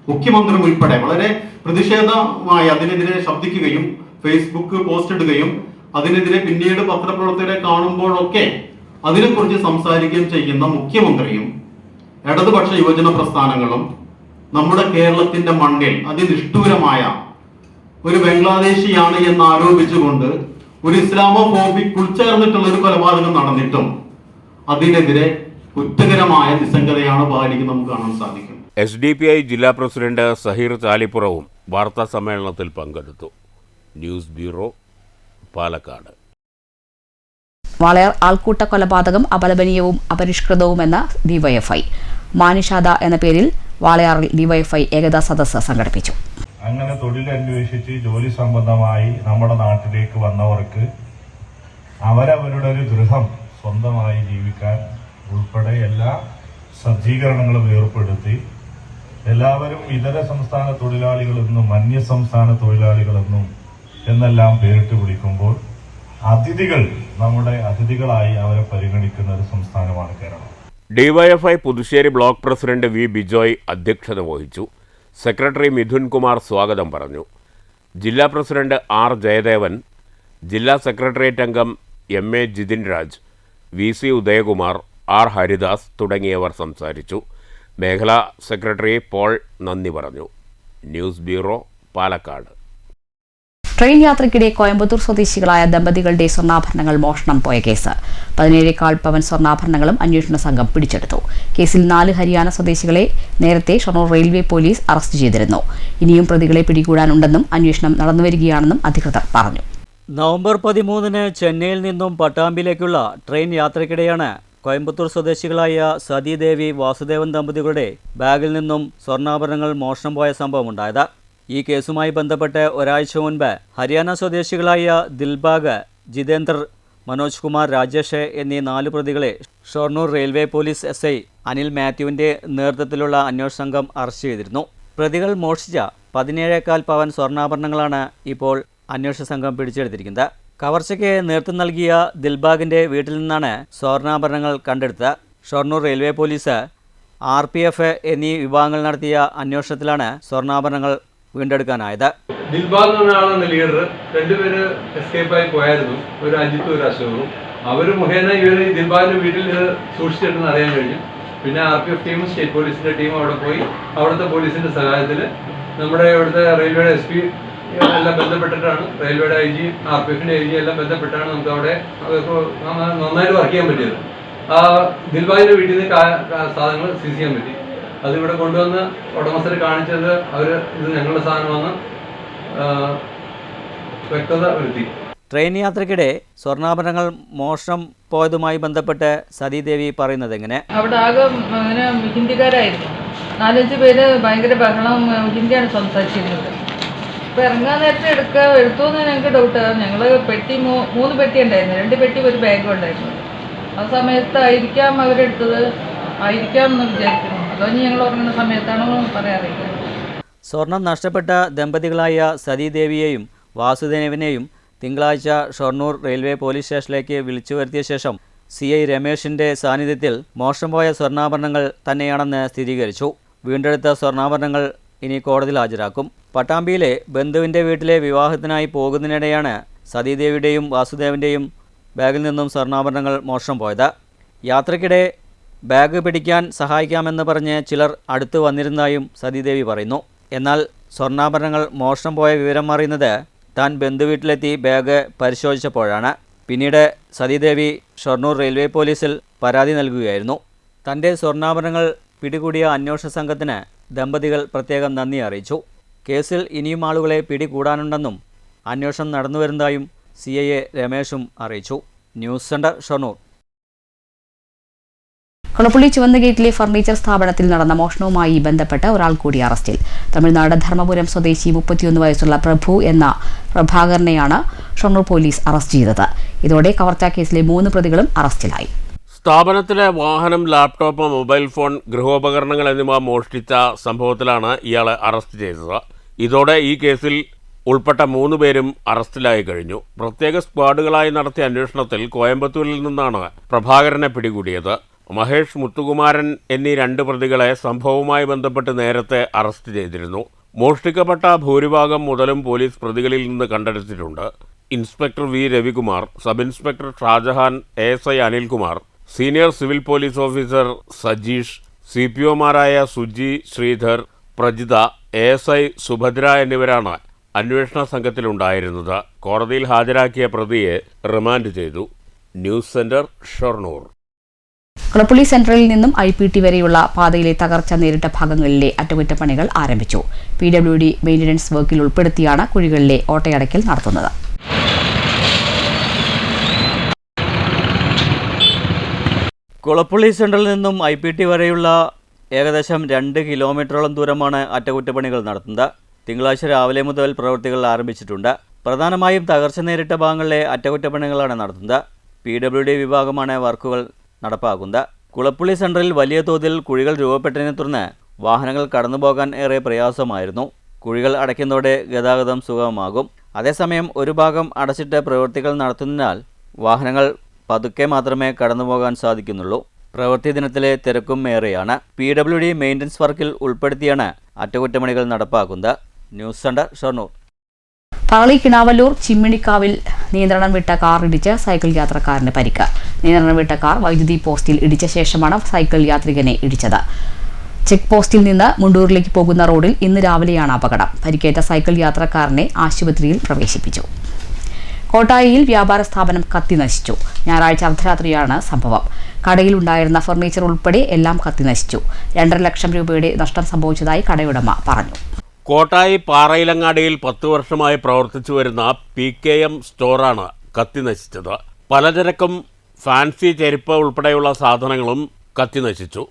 മുഖ്യമന്ത്രിയും ഉൾപ്പെടെ വളരെ പ്രതിഷേധമായി അതിനെതിരെ ശബ്ദിക്കുകയും ഫേസ്ബുക്ക് പോസ്റ്റ് ഇടുകയും അതിനെതിരെ പിന്നീട് പത്രപ്രവർത്തകരെ കാണുമ്പോഴൊക്കെ അതിനെക്കുറിച്ച് സംസാരിക്കുകയും ചെയ്യുന്ന മുഖ്യമന്ത്രിയും ഇടതുപക്ഷ യുവജന പ്രസ്ഥാനങ്ങളും നമ്മുടെ കേരളത്തിന്റെ മണ്ണിൽ അതിനിഷ്ഠൂരമായ ഒരു ബംഗ്ലാദേശിയാണ് എന്ന് ആരോപിച്ചുകൊണ്ട് ഒരു ഇസ്ലാമോഫോബിക് ഉൾച്ചേർന്നിട്ടുള്ള ഒരു കൊലപാതകം നടന്നിട്ടും അതിനെതിരെ കുറ്റകരമായ നിസ്സംഗതയാണ് പാലിക്കുന്നത് നമുക്ക് കാണാൻ സാധിക്കും. SDPI ജില്ലാ പ്രസിഡന്റ് സഹീർ ചാലിപ്പുറവും വാർത്താ സമ്മേളനത്തിൽ പങ്കെടുത്തു. News bureau, Palakkad. വാളയാർ ആൾക്കൂട്ട കൊലപാതകം അപലപനീയവും അപരിഷ്കൃതവുമെന്ന DYFI. മാനിഷാദ എന്ന പേരിൽ വാളയാറിൽ DYFI ഏകതാ സദസ്സ് സംഘടിപ്പിച്ചു. അങ്ങനെ തൊഴിലന്വേഷിച്ച് ജോലി സംബന്ധമായി നമ്മുടെ നാട്ടിലേക്ക് വന്നവർക്ക് അവരവരുടെ ഒരു ഗൃഹം സ്വന്തമായി ജീവിക്കാൻ ഉൾപ്പെടെ എല്ലാ സജ്ജീകരണങ്ങളും ഏർപ്പെടുത്തി എല്ലാവരും ഇതര സംസ്ഥാന തൊഴിലാളികളെന്നും അന്യ സംസ്ഥാന തൊഴിലാളികളെന്നും എന്നെല്ലാം പേരിട്ട് വിളിക്കുമ്പോൾ അതിഥികൾ നമ്മുടെ അതിഥികളായി അവരെ പരിഗണിക്കുന്ന ഒരു സംസ്ഥാനമാണ് Keralam. DYFI Puthussery block president V. Bijoy അധ്യക്ഷത വഹിച്ചു. സെക്രട്ടറി മിഥുൻ കുമാർ സ്വാഗതം പറഞ്ഞു. ജില്ലാ പ്രസിഡന്റ് R. ജയദേവൻ, ജില്ലാ സെക്രട്ടേറിയറ്റ് അംഗം MA Jithin Raj, VC Udayakumar, R. Haridas തുടങ്ങിയവർ സംസാരിച്ചു. മേഖലാ സെക്രട്ടറി പോൾ നന്ദി പറഞ്ഞു. News bureau, Palakkad. ട്രെയിൻ യാത്രയ്ക്കിടെ കോയമ്പത്തൂർ സ്വദേശികളായ ദമ്പതികളുടെ സ്വർണ്ണാഭരണങ്ങൾ മോഷണം പോയ കേസ്. 17 പവൻ സ്വർണ്ണാഭരണങ്ങളും അന്വേഷണ സംഘം പിടിച്ചെടുത്തു. കേസിൽ 4 ഹരിയാന സ്വദേശികളെ നേരത്തെ ഷൊർണൂർ റെയിൽവേ പോലീസ് അറസ്റ്റ് ചെയ്തിരുന്നു. ഇനിയും പ്രതികളെ പിടികൂടാനുണ്ടെന്നും അന്വേഷണം നടന്നുവരികയാണെന്നും അധികൃതർ പറഞ്ഞു. നവംബർ 13 ചെന്നൈയിൽ നിന്നും പട്ടാമ്പിയിലേക്കുള്ള ട്രെയിൻ യാത്രയ്ക്കിടെയാണ് കോയമ്പത്തൂർ സ്വദേശികളായ സതീദേവി വാസുദേവൻ ദമ്പതികളുടെ ബാഗിൽ നിന്നും സ്വർണ്ണാഭരണങ്ങൾ മോഷണം പോയ സംഭവമുണ്ടായത്. ഈ കേസുമായി ബന്ധപ്പെട്ട് ഒരാഴ്ച മുൻപ് ഹരിയാന സ്വദേശികളായ ദിൽബാഗ്, ജിതേന്ദർ, മനോജ് കുമാർ, രാജേഷ് എന്നീ 4 പ്രതികളെ Shoranur railway police SI Anil മാത്യുവിൻ്റെ നേതൃത്വത്തിലുള്ള അന്വേഷണ സംഘം അറസ്റ്റ് ചെയ്തിരുന്നു. പ്രതികൾ മോഷ്ടിച്ച 17.25 പവൻ സ്വർണ്ണാഭരണങ്ങളാണ് ഇപ്പോൾ അന്വേഷണ സംഘം പിടിച്ചെടുത്തിരിക്കുന്നത്. കവർച്ചയ്ക്ക് നേതൃത്വം നൽകിയ ദിൽബാഗിൻ്റെ വീട്ടിൽ നിന്നാണ് സ്വർണ്ണാഭരണങ്ങൾ കണ്ടെടുത്തത്. ഷൊർണൂർ റെയിൽവേ പോലീസ്, RPF എന്നീ വിഭാഗങ്ങൾ നടത്തിയ അന്വേഷണത്തിലാണ് സ്വർണ്ണാഭരണങ്ങൾ വീണ്ടെടുക്കാനായത്. ദിൽബാഗ് എന്ന ആളാണ് ലീഡർ. 2 പേര് എസ്കേപ്പായി പോയായിരുന്നു, ഒരു അജിത്തും ഒരു അശോകും. അവർ മുഖേന ഇവർ ദിൽബാഗിന്റെ വീട്ടിൽ സൂക്ഷിച്ചിട്ടെന്ന് അറിയാൻ കഴിഞ്ഞു. പിന്നെ RPF ടീമും സ്റ്റേറ്റ് പോലീസിന്റെ ടീമും അവിടെ പോയി അവിടുത്തെ പോലീസിന്റെ സഹായത്തിൽ നമ്മുടെ ഇവിടുത്തെ റെയിൽവേയുടെ SP എല്ലാം ബന്ധപ്പെട്ടിട്ടാണ്, റെയിൽവേയുടെ IG, RPFന്റെ IG എല്ലാം ബന്ധപ്പെട്ടാണ് നമുക്ക് അവിടെ നന്നായിട്ട് വർക്ക് ചെയ്യാൻ പറ്റിയത്. ആ ദിൽബാഗിന്റെ വീട്ടിൽ നിന്ന് സാധനങ്ങൾ സീസ് ചെയ്യാൻ പറ്റി. അതിവിടെ കൊണ്ടുവന്ന് ഉടമസ്ഥരെ കാണിച്ചത് അവർ ഇത് ഞങ്ങളുടെ സാധനമെന്ന് വ്യക്തത വരുത്തി. ട്രെയിൻ യാത്രയ്ക്കിടെ സ്വർണ്ണാഭരണങ്ങൾ മോഷണം പോയതുമായി ബന്ധപ്പെട്ട് സതീദേവി പറയുന്നത് എങ്ങനെ? അവിടെ ആകെ അങ്ങനെ ഹിന്ദിക്കാരായിരുന്നു. 4-5 പേര് ഭയങ്കര ബഹളം ഹിന്ദിയാണ് സംസാരിച്ചിരുന്നത്. അപ്പോൾ ഇറങ്ങാൻ നേരത്തെ എടുത്തുവെന്ന് ഞങ്ങൾക്ക് ഡൗട്ട്. ഞങ്ങൾ പെട്ടി 3 പെട്ടി ഉണ്ടായിരുന്നു, 2 പെട്ടി ഒരു ബാഗും ഉണ്ടായിരുന്നു. ആ സമയത്തായിരിക്കാം അവരെടുത്തത്, ആയിരിക്കാം എന്ന് വിചാരിക്കുന്നു. അതോ ഞങ്ങൾ ഉറങ്ങുന്ന സമയത്താണോ പറയാറില്ല. സ്വർണം നഷ്ടപ്പെട്ട ദമ്പതികളായ സതീദേവിയെയും വാസുദേവനെയും തിങ്കളാഴ്ച ഷൊർണൂർ റെയിൽവേ പോലീസ് സ്റ്റേഷനിലേക്ക് വിളിച്ചു വരുത്തിയ ശേഷം CI രമേശിൻ്റെ സാന്നിധ്യത്തിൽ മോഷണം പോയ സ്വർണ്ണാഭരണങ്ങൾ തന്നെയാണെന്ന് സ്ഥിരീകരിച്ചു. വീണ്ടെടുത്ത സ്വർണ്ണാഭരണങ്ങൾ ഇനി കോടതിയിൽ ഹാജരാക്കും. പട്ടാമ്പിയിലെ ബന്ധുവിൻ്റെ വീട്ടിലെ വിവാഹത്തിനായി പോകുന്നതിനിടെയാണ് സതീദേവിയുടെയും വാസുദേവൻ്റെയും ബാഗിൽ നിന്നും സ്വർണ്ണാഭരണങ്ങൾ മോഷണം പോയത്. യാത്രയ്ക്കിടെ ബാഗ് പിടിക്കാൻ സഹായിക്കാമെന്ന് പറഞ്ഞ് ചിലർ അടുത്ത് വന്നിരുന്നതായും സതീദേവി പറയുന്നു. എന്നാൽ സ്വർണ്ണാഭരണങ്ങൾ മോഷണം പോയ വിവരം അറിയുന്നത് താൻ ബന്ധുവീട്ടിലെത്തി ബാഗ് പരിശോധിച്ചപ്പോഴാണ്. പിന്നീട് സതീദേവി ഷൊർണൂർ റെയിൽവേ പോലീസിൽ പരാതി നൽകുകയായിരുന്നു. തൻ്റെ സ്വർണ്ണാഭരണങ്ങൾ പിടികൂടിയ അന്വേഷണ സംഘത്തിന് ദമ്പതികൾ പ്രത്യേകം നന്ദി അറിയിച്ചു. കേസിൽ ഇനിയും ആളുകളെ പിടികൂടാനുണ്ടെന്നും അന്വേഷണം നടന്നുവരുന്നതായും CIA രമേശും അറിയിച്ചു. News centre, Shoranur. കൊളപ്പുള്ളി ചുവന്നഗേറ്റിലെ ഫർണിച്ചർ സ്ഥാപനത്തിൽ നടന്ന മോഷണവുമായി ബന്ധപ്പെട്ട് ഒരാൾ കൂടി അറസ്റ്റിൽ. തമിഴ്നാട് ധർമ്മപുരം സ്വദേശി 31 വയസ്സുള്ള പ്രഭു എന്ന പ്രഭാകരനെയാണ് ഷൊർണൂർ പോലീസ് അറസ്റ്റ് ചെയ്തത്. ഇതോടെ കവർച്ചാ കേസിലെ 3 പ്രതികളും അറസ്റ്റിലായി. സ്ഥാപനത്തിലെ വാഹനം, ലാപ്ടോപ്പ്, മൊബൈൽ ഫോൺ, ഗൃഹോപകരണങ്ങൾ എന്നിവ മോഷ്ടിച്ച സംഭവത്തിലാണ് ഇയാളെ അറസ്റ്റ് ചെയ്തത്. ഇതോടെ ഈ കേസിൽ ഉൾപ്പെട്ട 3 പേരും അറസ്റ്റിലായി കഴിഞ്ഞു. പ്രത്യേക സ്ക്വാഡുകളായി നടത്തിയ അന്വേഷണത്തിൽ കോയമ്പത്തൂരിൽ നിന്നാണ് പ്രഭാകരനെ പിടികൂടിയത്. മഹേഷ്, മുത്തുകുമാരൻ എന്നീ 2 പ്രതികളെ സംഭവവുമായി ബന്ധപ്പെട്ട് നേരത്തെ അറസ്റ്റ് ചെയ്തിരുന്നു. മോഷ്ടിക്കപ്പെട്ട ഭൂരിഭാഗം മുതലും പോലീസ് പ്രതികളിൽ നിന്ന് കണ്ടെടുത്തിട്ടുണ്ട്. Inspector V. Ravikumar, sub inspector Shajahan, ASI Anilkumar, senior civil police officer Sajeesh, CPOമാരായ സുജി, ശ്രീധർ, പ്രജിത, ASI സുഭദ്ര എന്നിവരാണ് അന്വേഷണ സംഘത്തിലുണ്ടായിരുന്നത്. കോടതിയിൽ ഹാജരാക്കിയ പ്രതിയെ റിമാൻഡ് ചെയ്തു. News centre, Shoranur. കൊളപ്പുള്ളി സെൻട്രലിൽ നിന്നും IPT വരെയുള്ള പാതയിലെ തകർച്ച നേരിട്ട ഭാഗങ്ങളിലെ അറ്റകുറ്റപ്പണികൾ ആരംഭിച്ചു. PWD മെയിൻ്റനൻസ് വർക്കിൽ ഉൾപ്പെടുത്തിയാണ് കുഴികളിലെ ഓട്ടയടയ്ക്കൽ നടത്തുന്നത്. കൊളപ്പുള്ളി സെൻട്രലിൽ നിന്നും IPT വരെയുള്ള ഏകദേശം 2 കിലോമീറ്ററോളം ദൂരമാണ് അറ്റകുറ്റപ്പണികൾ നടത്തുന്നത്. തിങ്കളാഴ്ച രാവിലെ മുതൽ പ്രവൃത്തികൾ ആരംഭിച്ചിട്ടുണ്ട്. പ്രധാനമായും തകർച്ച നേരിട്ട ഭാഗങ്ങളിലെ അറ്റകുറ്റപ്പണികളാണ് നടത്തുന്നത്. PWD വിഭാഗമാണ് വർക്കുകൾ നടപ്പാക്കുന്നത്. കുളപ്പുള്ളി സെൻട്രലിൽ വലിയ തോതിൽ കുഴികൾ രൂപപ്പെട്ടതിനെ തുടർന്ന് വാഹനങ്ങൾ കടന്നുപോകാൻ ഏറെ പ്രയാസമായിരുന്നു. കുഴികൾ അടയ്ക്കുന്നതോടെ ഗതാഗതം സുഗമമാകും. അതേസമയം ഒരു ഭാഗം അടച്ചിട്ട് പ്രവൃത്തികൾ നടത്തുന്നതിനാൽ വാഹനങ്ങൾ പതുക്കെ മാത്രമേ കടന്നുപോകാൻ സാധിക്കുന്നുള്ളൂ. പ്രവൃത്തി ദിനത്തിലെ തിരക്കും ഏറെയാണ്. PWD മെയിൻ്റനൻസ് വർക്കിൽ ഉൾപ്പെടുത്തിയാണ് അറ്റകുറ്റപ്പണികൾ നടപ്പാക്കുന്നത്. News centre, Shoranur. പാളി കിണാവല്ലൂർ ചിമ്മിണിക്കാവിൽ നിയന്ത്രണം വിട്ട കാർ ഇടിച്ച് സൈക്കിൾ യാത്രക്കാരന് പരിക്ക്. നിയന്ത്രണം വിട്ട കാർ വൈദ്യുതി പോസ്റ്റിൽ ഇടിച്ച ശേഷമാണ് സൈക്കിൾ യാത്രികനെ ഇടിച്ചത്. ചെക്ക് പോസ്റ്റിൽ നിന്ന് മുണ്ടൂരിലേക്ക് പോകുന്ന റോഡിൽ ഇന്ന് രാവിലെയാണ് അപകടം. പരിക്കേറ്റ സൈക്കിൾ യാത്രക്കാരനെ ആശുപത്രിയിൽ പ്രവേശിപ്പിച്ചു. കോട്ടായിയിൽ വ്യാപാര സ്ഥാപനം കത്തിനശിച്ചു. ഞായറാഴ്ച അർദ്ധരാത്രിയാണ് സംഭവം. കടയിലുണ്ടായിരുന്ന ഫർണിച്ചർ ഉൾപ്പെടെ എല്ലാം കത്തിനശിച്ചു. 2.5 ലക്ഷം രൂപയുടെ നഷ്ടം സംഭവിച്ചതായി കടയുടമ പറഞ്ഞു. കോട്ടായി പാറയിലങ്ങാടിയിൽ 10 വർഷമായി പ്രവർത്തിച്ചു വരുന്ന PKM സ്റ്റോറാണ് കത്തിനശിച്ചത്. പലചരക്കും ഫാൻസി ചെരുപ്പ് ഉൾപ്പെടെയുള്ള സാധനങ്ങളും കത്തിനശിച്ചു.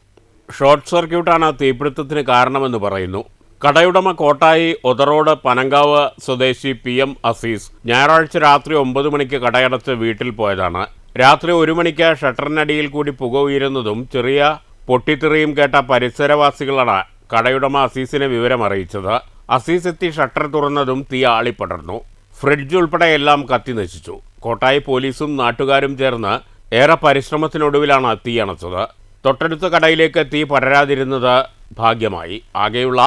ഷോർട്ട് സർക്യൂട്ടാണ് തീപിടുത്തത്തിന് കാരണമെന്ന് പറയുന്നു. കടയുടമ കോട്ടായി ഒതറോഡ് പനങ്കാവ് സ്വദേശി PM അസീസ് ഞായറാഴ്ച രാത്രി 9 മണിക്ക് കടയടച്ച് വീട്ടിൽ പോയതാണ്. രാത്രി 1 മണിക്ക് ഷട്ടറിനടിയിൽ കൂടി പുക ഉയരുന്നതും ചെറിയ പൊട്ടിത്തെറിയും കേട്ട പരിസരവാസികളാണ് കടയുടമ അസീസിനെ വിവരം അറിയിച്ചത്. അസീസ് എത്തി ഷട്ടർ തുറന്നതും തീ ആളിപ്പടർന്നു. ഫ്രിഡ്ജ് ഉൾപ്പെടെ എല്ലാം കത്തിനശിച്ചു. കോട്ടായി പോലീസും നാട്ടുകാരും ചേർന്ന് ഏറെ പരിശ്രമത്തിനൊടുവിലാണ് തീ അണച്ചത്. തൊട്ടടുത്ത കടയിലേക്ക് തീ പടരാതിരുന്നത് ഭാഗ്യമായി. ആകെയുള്ള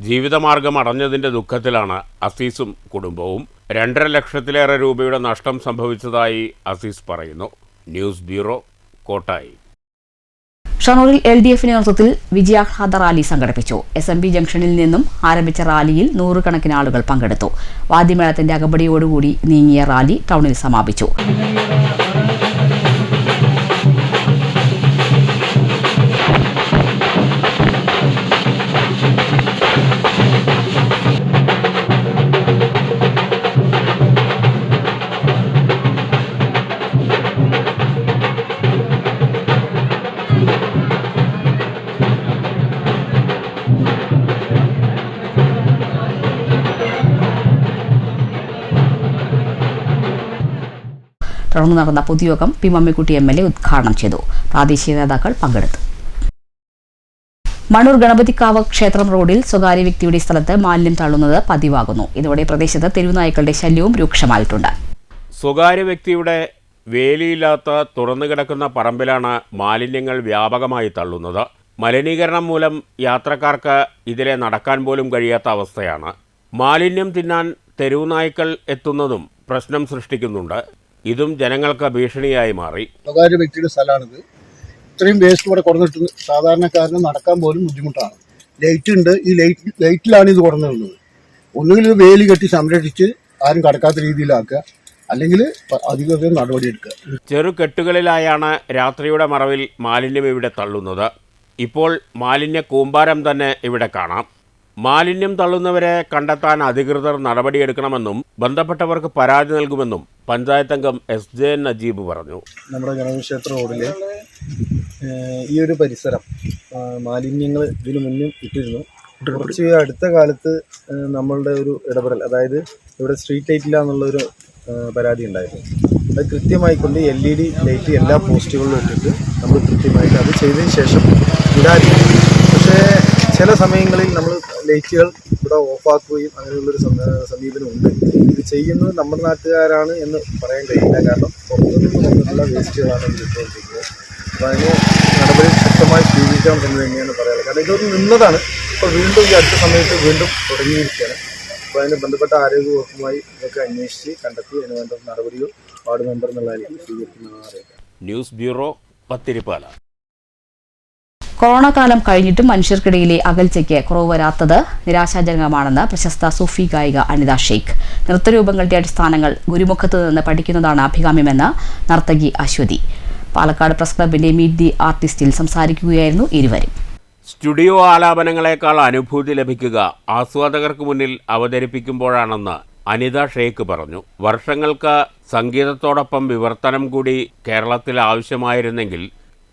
ജീവിതമാർഗം അടഞ്ഞതിൻ്റെ ദുഃഖത്തിലാണ് അസീസും കുടുംബവും. 2.5 ലക്ഷത്തിലേറെ രൂപയുടെ നഷ്ടം സംഭവിച്ചതായി അസീസ് പറയുന്നു. News bureau, Kottayi. ഷൊർണൂരിൽ LDF നേതൃത്വത്തിൽ വിജയാഹ്ലാദ റാലി സംഘടിപ്പിച്ചു. SMB ജംഗ്ഷനിൽ നിന്നും ആരംഭിച്ച റാലിയിൽ 100 കണക്കിന് ആളുകൾ പങ്കെടുത്തു. വാദ്യമേളത്തിന്റെ അകമ്പടിയോടുകൂടി നീങ്ങിയ റാലി ടൗണിൽ സമാപിച്ചു. തുടർന്ന് നടന്ന പൊതുയോഗം പി മമ്മിക്കുട്ടി MLA ഉദ്ഘാടനം ചെയ്തു. പ്രാദേശിക നേതാക്കൾ പങ്കെടുത്തു. മണ്ണൂർ ഗണപതിക്കാവ് ക്ഷേത്രം റോഡിൽ സ്വകാര്യ വ്യക്തിയുടെ സ്ഥലത്ത് മാലിന്യം തള്ളുന്നത് പതിവാകുന്നു. ഇതോടെ പ്രദേശത്ത് തെരുവുനായ്ക്കളുടെ ശല്യവും രൂക്ഷമായിട്ടുണ്ട്. സ്വകാര്യ വ്യക്തിയുടെ വേലിയില്ലാത്ത തുറന്നു കിടക്കുന്ന പറമ്പിലാണ് മാലിന്യങ്ങൾ വ്യാപകമായി തള്ളുന്നത്. മലിനീകരണം മൂലം യാത്രക്കാർക്ക് ഇതിലെ നടക്കാൻ പോലും കഴിയാത്ത അവസ്ഥയാണ്. മാലിന്യം തിന്നാൻ തെരുവുനായ്ക്കൾ എത്തുന്നതും പ്രശ്നം സൃഷ്ടിക്കുന്നുണ്ട്. ഇതും ജനങ്ങൾക്ക് ഭീഷണിയായി മാറി. സ്വകാര്യ വ്യക്തിയുടെ സ്ഥലമാണിത്. ഇത്രയും വേസ്റ്റ് ഇവിടെ കുറഞ്ഞിട്ട് സാധാരണക്കാരന് നടക്കാൻ പോലും ബുദ്ധിമുട്ടാണ്. ലൈറ്റ് ഉണ്ട്, ഈ ലൈറ്റിലാണ് ഇത് കുറഞ്ഞിരുന്നത്. ഒന്നുകിൽ ഇത് വേലി കെട്ടി സംരക്ഷിച്ച് ആരും കടക്കാത്ത രീതിയിലാക്കുക, അല്ലെങ്കിൽ അധികൃതർ നടപടിയെടുക്കുക. ചെറുകെട്ടുകളിലായാണ് രാത്രിയുടെ മറവിൽ മാലിന്യം ഇവിടെ തള്ളുന്നത്. ഇപ്പോൾ മാലിന്യ കൂമ്പാരം തന്നെ ഇവിടെ കാണാം. മാലിന്യം തള്ളുന്നവരെ കണ്ടെത്താൻ അധികൃതർ നടപടിയെടുക്കണമെന്നും ബന്ധപ്പെട്ടവർക്ക് പരാതി നൽകുമെന്നും പഞ്ചായത്ത് അംഗം SJN നജീബ് പറഞ്ഞു. നമ്മുടെ ഗണേശക്ഷേത്ര റോഡിലെ ഈ ഒരു പരിസരം മാലിന്യങ്ങൾ ഇതിനു മുന്നും ഇട്ടിരുന്നു. കുറച്ച് അടുത്ത കാലത്ത് നമ്മളുടെ ഒരു ഇടപെടൽ, അതായത് ഇവിടെ സ്ട്രീറ്റ് ലൈറ്റില്ല എന്നുള്ളൊരു പരാതി ഉണ്ടായിരുന്നു. അത് കൃത്യമായിക്കൊണ്ട് LED ലൈറ്റ് എല്ലാ പോസ്റ്റുകളിലും ഇട്ടിട്ട് നമ്മൾ കൃത്യമായിട്ട് അത് ചെയ്തതിന് ശേഷം ഇടാതിരിക്കും. പക്ഷേ ചില സമയങ്ങളിൽ നമ്മൾ ലൈറ്റുകൾ ഇവിടെ ഓഫാക്കുകയും അങ്ങനെയുള്ളൊരു സമീപനമുണ്ട്. ഇത് ചെയ്യുന്നത് നമ്മുടെ നാട്ടുകാരാണ് എന്ന് പറയാൻ കഴിയില്ല. കാരണം പുറത്തുനിന്ന് വന്നിട്ടുള്ള വേസ്റ്റുകളാണ് ഇത് ഇട്ടുകൊണ്ടിരിക്കുന്നത്. അപ്പോൾ അതിന് നടപടി ശക്തമായി സ്വീകരിക്കണം എന്ന് തന്നെയാണ് പറയാനുള്ളത്. കാരണം ഇതൊരു നിന്നതാണ്, ഇപ്പോൾ വീണ്ടും ഈ അടുത്ത സമയത്ത് വീണ്ടും തുടങ്ങിയിരിക്കുകയാണ്. അപ്പോൾ അതിന് ബന്ധപ്പെട്ട ആരോഗ്യ വകുപ്പുമായി ഇതൊക്കെ അന്വേഷിച്ച് കണ്ടെത്തി അതിന് വേണ്ട നടപടികൾ വാർഡ് മെമ്പർ എന്നുള്ളതായിരിക്കും സ്വീകരിക്കുന്നതെന്ന് അറിയിക്കാം. News bureau, Pathiripala. കൊറോണ കാലം കഴിഞ്ഞിട്ടും മനുഷ്യർക്കിടയിലെ അകൽച്ചയ്ക്ക് കുറവ് വരാത്തത് നിരാശാജനകമാണെന്ന് പ്രശസ്ത സൂഫി ഗായിക അനിത ഷെയ്ഖ്. നൃത്തരൂപങ്ങളുടെ അടിസ്ഥാനങ്ങൾ ഗുരുമുഖത്ത് നിന്ന് പഠിക്കുന്നതാണ് അഭികാമ്യമെന്ന് നർത്തകി അശ്വതി. പാലക്കാട് പ്രസ് ക്ലബിന്റെ മീറ്റ് ദി ആർട്ടിസ്റ്റിൽ സംസാരിക്കുകയായിരുന്നു ഇരുവരും. സ്റ്റുഡിയോ ആലാപനങ്ങളെക്കാൾ അനുഭൂതി ലഭിക്കുക ആസ്വാദകർക്ക് മുന്നിൽ അവതരിപ്പിക്കുമ്പോഴാണെന്ന് അനിത ഷെയ്ഖ് പറഞ്ഞു. വർഷങ്ങൾക്ക് സംഗീതത്തോടൊപ്പം വിവർത്തനം കൂടി കേരളത്തിൽ ആവശ്യമായിരുന്നെങ്കിൽ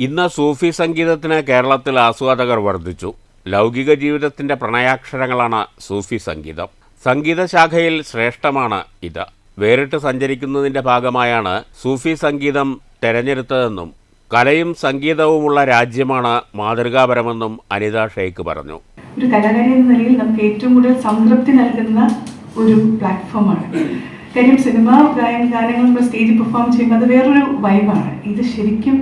ഇന്ന് സൂഫി സംഗീതത്തിന് കേരളത്തിൽ ആസ്വാദകർ വർദ്ധിച്ചു. ലൗകിക ജീവിതത്തിന്റെ പ്രണയാക്ഷരങ്ങളാണ് സൂഫി സംഗീതം. സംഗീത ശാഖയിൽ ശ്രേഷ്ഠമാണ് ഇത്. വേറിട്ട് സഞ്ചരിക്കുന്നതിന്റെ ഭാഗമായാണ് സൂഫി സംഗീതം തെരഞ്ഞെടുത്തതെന്നും കലയും സംഗീതവുമുള്ള രാജ്യമാണ് മാതൃകാപരമെന്നും അനിത ഷെയ്ഖ് പറഞ്ഞു. ഒരു കലാകാരി എന്ന നിലയിൽ നമുക്ക് ഏറ്റവും കൂടുതൽ സംതൃപ്തി നൽകുന്ന ഒരു പ്ലാറ്റ്ഫോമാണ്. കാര്യം സിനിമ ഗാനങ്ങൾ നമ്മൾ സ്റ്റേജിൽ പെർഫോം ചെയ്യുമ്പോൾ അത് വേറൊരു വൈബാണ്. ഇത് ശരിക്കും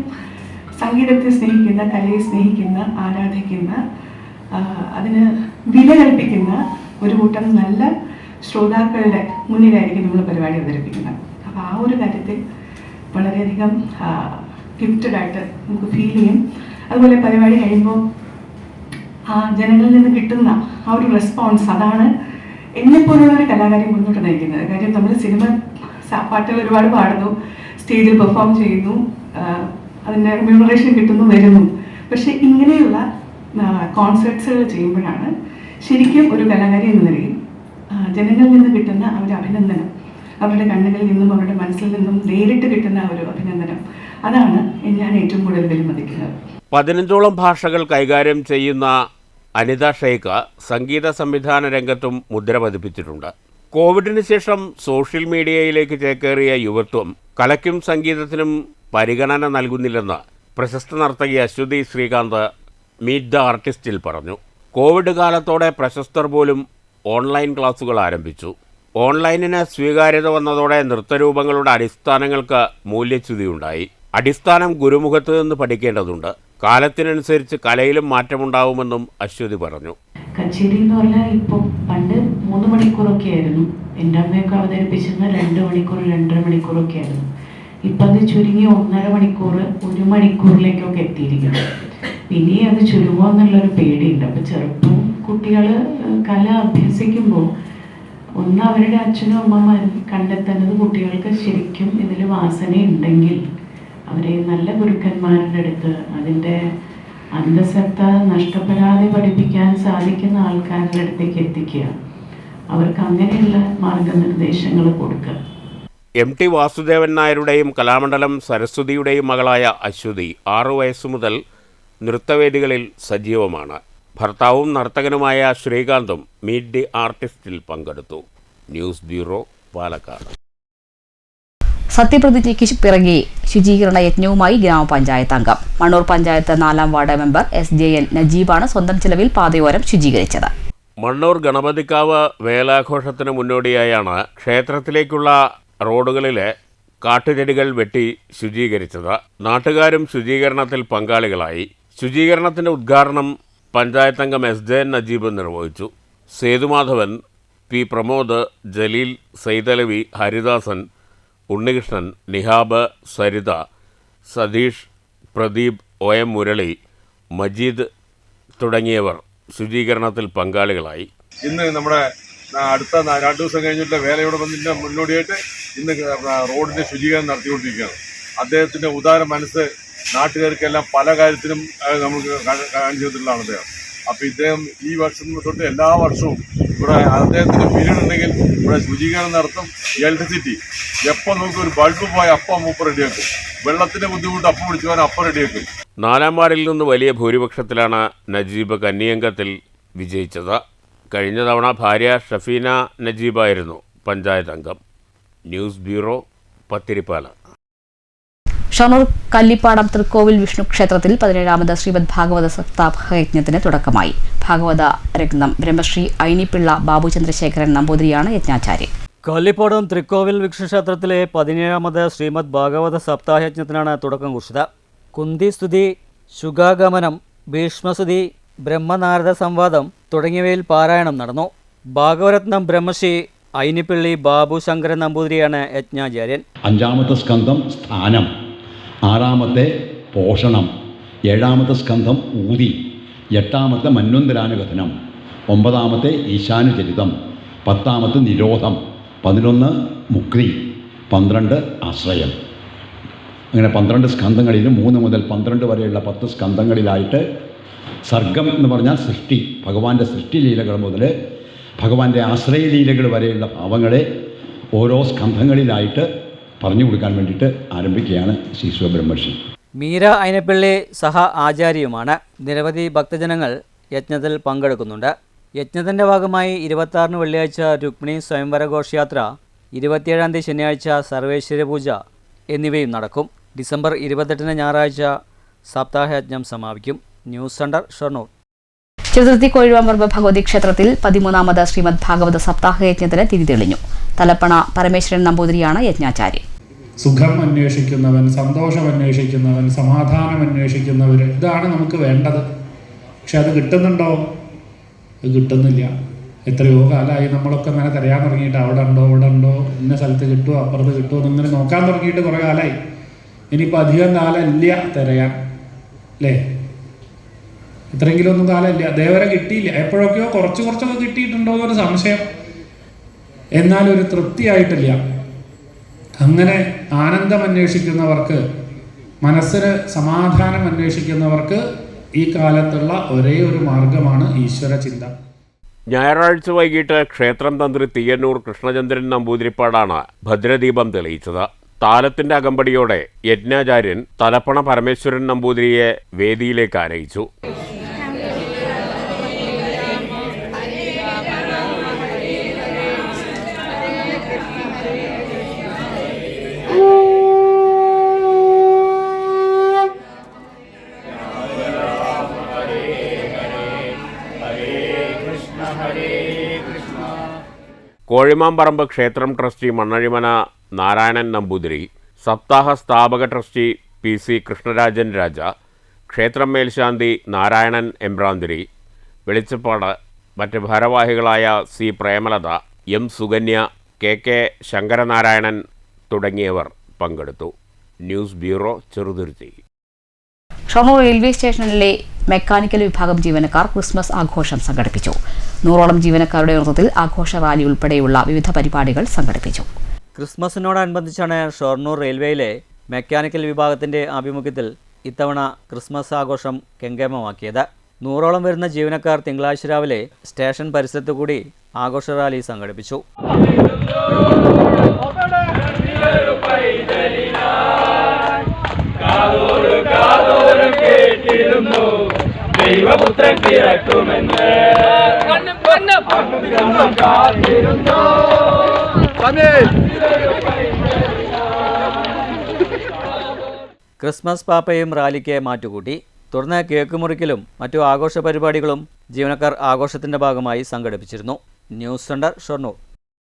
സംഗീതത്തെ സ്നേഹിക്കുന്ന, കലയെ സ്നേഹിക്കുന്ന, ആരാധിക്കുന്ന, അതിന് വില കൽപ്പിക്കുന്ന ഒരു കൂട്ടം നല്ല ശ്രോതാക്കളുടെ മുന്നിലായിരിക്കും നമ്മൾ പരിപാടി അവതരിപ്പിക്കുന്നത്. അപ്പോൾ ആ ഒരു കാര്യത്തിൽ വളരെയധികം ഗിഫ്റ്റഡ് ആയിട്ട് നമുക്ക് ഫീൽ ചെയ്യും. അതുപോലെ പരിപാടി കഴിയുമ്പോൾ ജനങ്ങളിൽ നിന്ന് കിട്ടുന്ന ആ ഒരു റെസ്പോൺസ്, അതാണ് എന്നെപ്പോലുള്ളൊരു കലാകാരി മുന്നോട്ട് നയിക്കുന്നത്. കാര്യം നമ്മൾ സിനിമ പാട്ടുകൾ ഒരുപാട് പാടുന്നു, സ്റ്റേജിൽ പെർഫോം ചെയ്യുന്നു, അതിൻ്റെ റെമ്യൂണറേഷൻ കിട്ടുന്നു, വരുന്നു. പക്ഷെ ഇങ്ങനെയുള്ള കോൺസേർട്സുകൾ ചെയ്യുമ്പോഴാണ് ശരിക്കും ഒരു കലാകാരി എന്ന നിലയിൽ ജനങ്ങളിൽ നിന്ന് കിട്ടുന്ന ആ ഒരു അഭിനന്ദനം, അവരുടെ കണ്ണുകളിൽ നിന്നും അവരുടെ മനസ്സിൽ നിന്നും നേരിട്ട് കിട്ടുന്ന ഒരു അഭിനന്ദനം, അതാണ് ഞാൻ ഏറ്റവും കൂടുതൽ വിലമതിക്കുന്നത്. 15ഓളം ഭാഷകൾ കൈകാര്യം ചെയ്യുന്ന അനിത ഷെയ്ഖ് സംഗീത സംവിധാന രംഗത്തും മുദ്ര പതിപ്പിച്ചിട്ടുണ്ട്. കോവിഡിന് ശേഷം സോഷ്യൽ മീഡിയയിലേക്ക് ചേക്കേറിയ യുവത്വം കലയ്ക്കും സംഗീതത്തിനും പരിഗണന നൽകുന്നില്ലെന്ന് പ്രശസ്ത നർത്തകി അശ്വതി ശ്രീകാന്ത് മീറ്റ് ദ ആർട്ടിസ്റ്റിൽ പറഞ്ഞു. കോവിഡ് കാലത്തോടെ പ്രശസ്തർ പോലും ഓൺലൈൻ ക്ലാസുകൾ ആരംഭിച്ചു. ഓൺലൈനിന് സ്വീകാര്യത വന്നതോടെ നൃത്തരൂപങ്ങളുടെ അടിസ്ഥാനങ്ങൾക്ക് മൂല്യച്യുതിയുണ്ടായി. അടിസ്ഥാനം ഗുരുമുഖത്ത് നിന്ന് പഠിക്കേണ്ടതുണ്ട്. കാലത്തിനനുസരിച്ച് കലയിലും മാറ്റമുണ്ടാവുമെന്നും അശ്വതി പറഞ്ഞു. കച്ചേരി എന്ന് പറഞ്ഞാൽ ഇപ്പോൾ പണ്ട് 3 മണിക്കൂറൊക്കെ ആയിരുന്നു. എൻ്റെ അമ്മയൊക്കെ അവതരിപ്പിച്ചിരുന്ന 2 മണിക്കൂർ 2.5 മണിക്കൂറൊക്കെ ആയിരുന്നു. ഇപ്പം അത് ചുരുങ്ങി 1.5 മണിക്കൂർ 1 മണിക്കൂറിലേക്കൊക്കെ എത്തിയിരിക്കുന്നു. പിന്നെ അത് ചുരുങ്ങോ എന്നുള്ളൊരു പേടിയുണ്ട്. അപ്പം ചെറുപ്പം കുട്ടികൾ കല അഭ്യസിക്കുമ്പോൾ ഒന്ന് അവരുടെ അച്ഛനും അമ്മമാരും കണ്ടെത്തേണ്ടത് കുട്ടികൾക്ക് ശരിക്കും ഇതിൽ വാസനയുണ്ടെങ്കിൽ അവരെ നല്ല ഗുരുക്കന്മാരുടെ അടുത്ത് അതിൻ്റെ അന്തസത്ത നഷ്ടപ്പെടാതെ പഠിപ്പിക്കാൻ സാധിക്കുന്ന ആൾക്കാരുടെ അടുത്തേക്ക് എത്തിക്കുക, അവർക്ക് അങ്ങനെയുള്ള മാർഗനിർദ്ദേശങ്ങൾ കൊടുക്കുക. MT വാസുദേവൻ നായരുടെയും കലാമണ്ഡലം സരസ്വതിയുടെയും മകളായ അശ്വതി 6 വയസ്സു മുതൽ നൃത്തവേദികളിൽ സജീവമാണ്. ഭർത്താവും നർത്തകനുമായ ശ്രീകാന്തും മീറ്റ് ദി ആർട്ടിസ്റ്റിൽ പങ്കെടുത്തു. News bureau, Palakkad. സത്യപ്രതിജ്ഞയ്ക്ക് പിറകെ ശുചീകരണ യജ്ഞവുമായി ഗ്രാമപഞ്ചായത്ത് അംഗം. Mannur panchayat 4ാം ward member SJN നജീബാണ് സ്വന്തം ചിലവിൽ പാതയോരം ശുചീകരിച്ചത്. മണ്ണൂർ ഗണപതിക്കാവ് വേലാഘോഷത്തിന് മുന്നോടിയായാണ് ക്ഷേത്രത്തിലേക്കുള്ള റോഡുകളിലെ കാട്ടുചെടികൾ വെട്ടി ശുചീകരിച്ചത്. നാട്ടുകാരും ശുചീകരണത്തിൽ പങ്കാളികളായി. ശുചീകരണത്തിന്റെ ഉദ്ഘാടനം പഞ്ചായത്ത് അംഗം SJN നജീബ് നിർവഹിച്ചു. സേതുമാധവൻ, P പ്രമോദ്, ജലീൽ, സൈതലവി, ഹരിദാസൻ, ഉണ്ണികൃഷ്ണൻ, നിഹാബ്, സരിത, സതീഷ്, പ്രദീപ്, OM മുരളി, മജീദ് തുടങ്ങിയവർ ശുചീകരണത്തിൽ പങ്കാളികളായി. ഇന്ന് നമ്മുടെ അടുത്ത 2 ദിവസം കഴിഞ്ഞിട്ട് വേലയുടെ ബന്ധിൻ്റെ മുന്നോടിയായിട്ട് ഇന്ന് റോഡിൻ്റെ ശുചീകരണം നടത്തിക്കൊണ്ടിരിക്കുകയാണ്. അദ്ദേഹത്തിൻ്റെ ഉദാര മനസ്സ് നാട്ടുകാർക്കെല്ലാം പല കാര്യത്തിനും നമുക്ക് കാണിച്ചു തന്നിട്ടുള്ളതാണ് അദ്ദേഹം. അപ്പോൾ ഇദ്ദേഹം ഈ വർഷം തൊട്ട് എല്ലാ വർഷവും ഇവിടെ അദ്ദേഹത്തിന് പീരീഡ് ഉണ്ടെങ്കിൽ ഇവിടെ ശുചീകരണം നടത്തും. ഇലക്ട്രിസിറ്റി എപ്പോൾ നമുക്ക് ഒരു ബൾബ് പോയി അപ്പം മൂപ്പർ റെഡിയാക്കും. വെള്ളത്തിന്റെ ബുദ്ധിമുട്ട് അപ്പം വിളിച്ചു പോകാൻ അപ്പം റെഡിയാക്കും. 4-ാം വാർഡിൽ നിന്ന് വലിയ ഭൂരിപക്ഷത്തിലാണ് നജീബ് കന്നിയംഗത്തിൽ വിജയിച്ചത്. കഴിഞ്ഞ തവണ ഭാര്യ ഷഫീന നജീബായിരുന്നു പഞ്ചായത്ത് അംഗം. News bureau, Pathirippala. ഷൊർണൂർ കല്ലിപ്പാടം തൃക്കോവിൽ വിഷ്ണു ക്ഷേത്രത്തിൽ 17ാമത് ശ്രീമദ് ഭാഗവത സപ്താഹയജ്ഞത്തിന് തുടക്കമായി. ഭാഗവത രത്നം ബ്രഹ്മശ്രീ ഐനിപ്പിള്ള ബാബു ചന്ദ്രശേഖരൻ നമ്പൂതിരിയാണ് യജ്ഞാചാര്യൻ. കല്ലിപ്പാടം തൃക്കോവിൽ വിഷ്ണു ക്ഷേത്രത്തിലെ 17ാമത് ശ്രീമദ് ഭാഗവത സപ്താഹയജ്ഞത്തിനാണ് തുടക്കം കുറിച്ചത്. കുന്തിസ്തുതി, ശുഗാഗമനം, ഭീഷ്മസ്തുതി, ബ്രഹ്മനാരദ സംവാദം തുടങ്ങിയവയിൽ പാരായണം നടന്നു. ഭാഗവരത്നം ബ്രഹ്മശ്രീ ഐനിപ്പിള്ളി ബാബു ശങ്കരൻ നമ്പൂതിരിയാണ് യജ്ഞാചാര്യൻ. 5ാമത്തെ സ്കന്ധം സ്ഥാനം, 6ാമത്തെ പോഷണം, 7ാമത്തെ സ്കന്ധം ഊതി, 8ാമത്തെ മന്വന്തരാനുകഥനം, 9ാമത്തെ ഈശാനുചരിതം, 10ാമത്തെ നിരോധം, 11 മുക്തി, 12 ആശ്രയം. അങ്ങനെ 12 സ്കന്ധങ്ങളിൽ 3 മുതൽ 12 വരെയുള്ള 10 സ്കന്ധങ്ങളിലായിട്ട് സർഗം എന്ന് പറഞ്ഞാൽ സൃഷ്ടി, ഭഗവാന്റെ സൃഷ്ടിലീലകൾ മുതൽ ഭഗവാന്റെ ആശ്രയലീലകൾ വരെയുള്ള ഭാവങ്ങളെ ഓരോ സ്കന്ധങ്ങളിലായിട്ട് പറഞ്ഞു കൊടുക്കാൻ വേണ്ടിയിട്ട് ആരംഭിക്കുകയാണ് ശ്രീ ശിവബ്രഹ്മർഷി. മീര ഐനപ്പിള്ളി സഹ ആചാര്യയുമാണ്. നിരവധി ഭക്തജനങ്ങൾ യജ്ഞത്തിൽ പങ്കെടുക്കുന്നുണ്ട്. യജ്ഞത്തിൻ്റെ ഭാഗമായി 26 വെള്ളിയാഴ്ച രുക്മിണി സ്വയംവര ഘോഷയാത്ര, 27-ാം തീയതി ശനിയാഴ്ച സർവേശ്വര പൂജ എന്നിവയും നടക്കും. ഡിസംബർ 28 ഞായറാഴ്ച സപ്താഹയജ്ഞം സമാപിക്കും. News centre, Shoranur. ചെറുതുരുത്തി കോഴിവാമ്പറമ്പ് ഭഗവതി ക്ഷേത്രത്തിൽ 13ാമത് ശ്രീമദ് ഭാഗവത സപ്താഹയജ്ഞത്തിന് തിരിതെളിഞ്ഞു. തലപ്പണ പരമേശ്വരൻ നമ്പൂതിരിയാണ് യജ്ഞാചാര്യൻ. സുഖം അന്വേഷിക്കുന്നവൻ, സന്തോഷം അന്വേഷിക്കുന്നവൻ, സമാധാനം അന്വേഷിക്കുന്നവർ, ഇതാണ് നമുക്ക് വേണ്ടത്. പക്ഷെ അത് കിട്ടുന്നുണ്ടോ? അത് കിട്ടുന്നില്ല. എത്രയോ കാലമായി നമ്മളൊക്കെ ഇങ്ങനെ തിരയാൻ തുടങ്ങിയിട്ട് അവിടെ ഉണ്ടോ ഇവിടെ ഉണ്ടോ, ഇന്ന സ്ഥലത്ത് കിട്ടുമോ അപ്പുറത്ത് കിട്ടുമോ എന്നിങ്ങനെ നോക്കാൻ തുടങ്ങിയിട്ട് കുറേ കാലമായി. ഇനിയിപ്പോൾ അധികം കാലം ഇല്ല തിരയാൻ, അല്ലേ? ഇത്രയെങ്കിലും ഒന്നും കാലമില്ല. ദേവരെ കിട്ടിയില്ല. എപ്പോഴൊക്കെയോ കുറച്ചൊക്കെ കിട്ടിയിട്ടുണ്ടോ എന്നൊരു സംശയം, എന്നാലൊരു തൃപ്തിയായിട്ടില്ല. അങ്ങനെ ആനന്ദം അന്വേഷിക്കുന്നവർക്ക്, മനസ്സിന് സമാധാനം അന്വേഷിക്കുന്നവർക്ക് ഈ കാലത്തുള്ള ഒരേ ഒരു മാർഗമാണ് ഈശ്വര ചിന്ത. ഞായറാഴ്ച വൈകിട്ട് ക്ഷേത്രം തന്ത്രി തീയന്നൂർ കൃഷ്ണചന്ദ്രൻ നമ്പൂതിരിപ്പാടാണ് ഭദ്രദീപം തെളിയിച്ചത്. താലത്തിന്റെ അകമ്പടിയോടെ യജ്ഞാചാര്യൻ തലപ്പണ പരമേശ്വരൻ നമ്പൂതിരിയെ വേദിയിലേക്ക് ആനയിച്ചു. കോഴിമാമ്പറമ്പ് ക്ഷേത്രം ട്രസ്റ്റി മണ്ണഴിമന നാരായണൻ നമ്പൂതിരി, സപ്താഹ സ്ഥാപക ട്രസ്റ്റി PC കൃഷ്ണരാജൻ രാജ, ക്ഷേത്രം മേൽശാന്തി നാരായണൻ എമ്പ്രാന്തിരി, വെളിച്ചപ്പാട് മറ്റ് ഭാരവാഹികളായ C Premalatha, M Sukanya, KK Sankaranarayanan തുടങ്ങിയവർ പങ്കെടുത്തു. News bureau, Cheruthuruthy. Shoranur railway സ്റ്റേഷനിലെ മെക്കാനിക്കൽ വിഭാഗം ജീവനക്കാർ ക്രിസ്മസ് ആഘോഷം സംഘടിപ്പിച്ചു. 100ഓളം ജീവനക്കാരുടെ നേതൃത്വത്തിൽ ആഘോഷ റാലി ഉൾപ്പെടെയുള്ള വിവിധ പരിപാടികൾ സംഘടിപ്പിച്ചു. ക്രിസ്മസിനോടനുബന്ധിച്ചാണ് ഷൊർണൂർ റെയിൽവേയിലെ മെക്കാനിക്കൽ വിഭാഗത്തിൻ്റെ ആഭിമുഖ്യത്തിൽ ഇത്തവണ ക്രിസ്മസ് ആഘോഷം കെങ്കേമമാക്കിയത്. 100ഓളം വരുന്ന ജീവനക്കാർ തിങ്കളാഴ്ച രാവിലെ സ്റ്റേഷൻ പരിസരത്തു കൂടി ആഘോഷ റാലി സംഘടിപ്പിച്ചു. ദൈവപുത്രൻ പിറക്കുമെന്ന് ക്രിസ്മസ് പാപ്പയും റാലിക്ക് മാറ്റുകൂട്ടി. തുടർന്ന് കേക്ക് മുറിക്കലും മറ്റു ആഘോഷ പരിപാടികളും ജീവനക്കാർ ആഘോഷത്തിന്റെ ഭാഗമായി സംഘടിപ്പിച്ചിരുന്നു. News centre, Shoranur.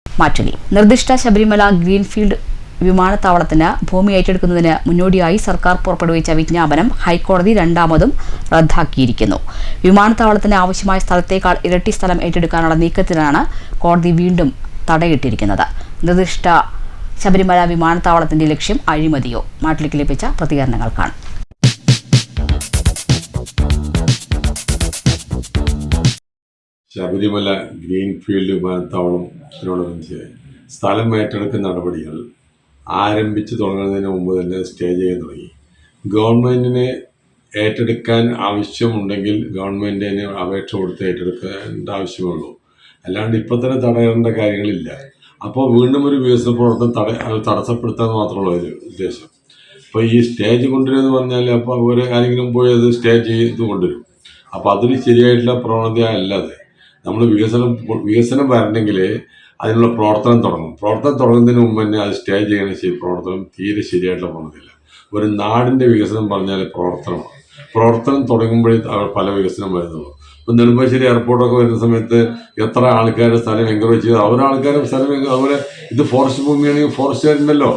മാറ്റുലി നിർദ്ദിഷ്ട ശബരിമല ഗ്രീൻഫീൽഡ് വിമാനത്താവളത്തിന് ഭൂമി ഏറ്റെടുക്കുന്നതിന് മുന്നോടിയായി സർക്കാർ പുറപ്പെടുവിച്ച വിജ്ഞാപനം ഹൈക്കോടതി രണ്ടാമതും റദ്ദാക്കിയിരിക്കുന്നു. വിമാനത്താവളത്തിന് ആവശ്യമായ സ്ഥലത്തേക്കാൾ ഇരട്ടി സ്ഥലം ഏറ്റെടുക്കാനുള്ള നീക്കത്തിനാണ് കോടതി വീണ്ടും തടയിട്ടിരിക്കുന്നത്. നിർദ്ദിഷ്ട ശബരിമല വിമാനത്താവളത്തിന്റെ ലക്ഷ്യം അഴിമതിയോ? മാറ്റിലേക്ക് ലഭിച്ച പ്രതികരണങ്ങൾക്കാണ്. ശബരിമല ഗ്രീൻഫീൽഡ് വിമാനത്താവളത്തിനോടനുബന്ധിച്ച് സ്ഥലം ഏറ്റെടുക്കുന്ന നടപടികൾ ആരംഭിച്ചു തുടങ്ങുന്നതിന് മുമ്പ് തന്നെ സ്റ്റേ ചെയ്യാൻ തുടങ്ങി. ഗവൺമെൻറ്റിന് ഏറ്റെടുക്കാൻ ആവശ്യമുണ്ടെങ്കിൽ ഗവൺമെൻറ്റിന് അപേക്ഷ കൊടുത്ത് ഏറ്റെടുക്കേണ്ട ആവശ്യമുള്ളൂ. അല്ലാണ്ട് ഇപ്പം തന്നെ തടയേണ്ട കാര്യങ്ങളില്ല. അപ്പോൾ വീണ്ടും ഒരു വികസന പ്രവർത്തനം തടസ്സപ്പെടുത്താൻ മാത്രമുള്ള ഒരു ഉദ്ദേശം. അപ്പോൾ ഈ സ്റ്റേജ് കൊണ്ടുവരിക എന്ന് പറഞ്ഞാൽ അപ്പോൾ ഒരു ആരെങ്കിലും പോയി അത് സ്റ്റേ ചെയ്ത് കൊണ്ടുവരും. അപ്പോൾ അതിൽ ശരിയായിട്ടുള്ള പ്രവണത അല്ലാതെ നമ്മൾ വികസനം വരണമെങ്കിൽ അതിനുള്ള പ്രവർത്തനം തുടങ്ങും. പ്രവർത്തനം തുടങ്ങുന്നതിന് മുമ്പ് തന്നെ അത് സ്റ്റേ ചെയ്യണ പ്രവർത്തനം തീരെ ശരിയായിട്ടുള്ള പ്രവണതയില്ല. ഒരു നാടിൻ്റെ വികസനം പറഞ്ഞാൽ പ്രവർത്തനമാണ്. പ്രവർത്തനം തുടങ്ങുമ്പോഴേ പല വികസനം വരുന്നുള്ളൂ. ഇപ്പം നെടുമ്പാശ്ശേരി എയർപോർട്ടൊക്കെ വരുന്ന സമയത്ത് എത്ര ആൾക്കാരുടെ സ്ഥലം എൻക്വയറി ചെയ്ത് അവരാൾക്കാരുടെ സ്ഥലം അതുപോലെ ഇത് ഫോറസ്റ്റ് ഭൂമിയാണെങ്കിൽ ഫോറസ്റ്റുകാരുണ്ടല്ലോ,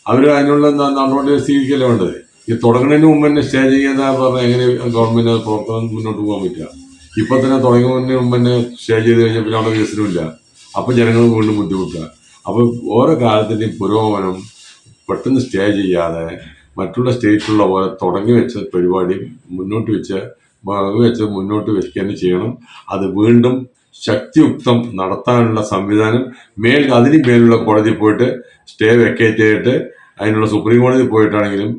അവർ അതിനുള്ള നടപടി സ്വീകരിക്കല്ലേ വേണ്ടത്. ഈ തുടങ്ങുന്നതിന് മുമ്പ് തന്നെ സ്റ്റേ ചെയ്യാന്ന് പറഞ്ഞാൽ എങ്ങനെ ഗവൺമെൻറ് പ്രവർത്തനം മുന്നോട്ട് പോകാൻ പറ്റുക? ഇപ്പം തന്നെ തുടങ്ങുന്നതിന് മുമ്പ് തന്നെ സ്റ്റേ ചെയ്ത് കഴിഞ്ഞാൽ പിന്നെ അവിടെ വികസനമില്ല. അപ്പം ജനങ്ങൾ വീണ്ടും ബുദ്ധിമുട്ടുക. അപ്പോൾ ഓരോ കാലത്തിൻ്റെയും പുരോഗമനം പെട്ടെന്ന് സ്റ്റേ ചെയ്യാതെ മറ്റുള്ള സ്റ്റേറ്റിലുള്ള പോലെ തുടങ്ങി വെച്ച പരിപാടി മുന്നോട്ട് വെക്കുക ചെയ്യണം. അത് വീണ്ടും ശക്തിയുക്തം നടത്താനുള്ള സംവിധാനം അതിന് മേലുള്ള കോടതിയിൽ പോയിട്ട് സ്റ്റേ വെക്കേറ്റ് ചെയ്തിട്ട് അതിനുള്ള സുപ്രീം കോടതിയിൽ പോയിട്ടാണെങ്കിലും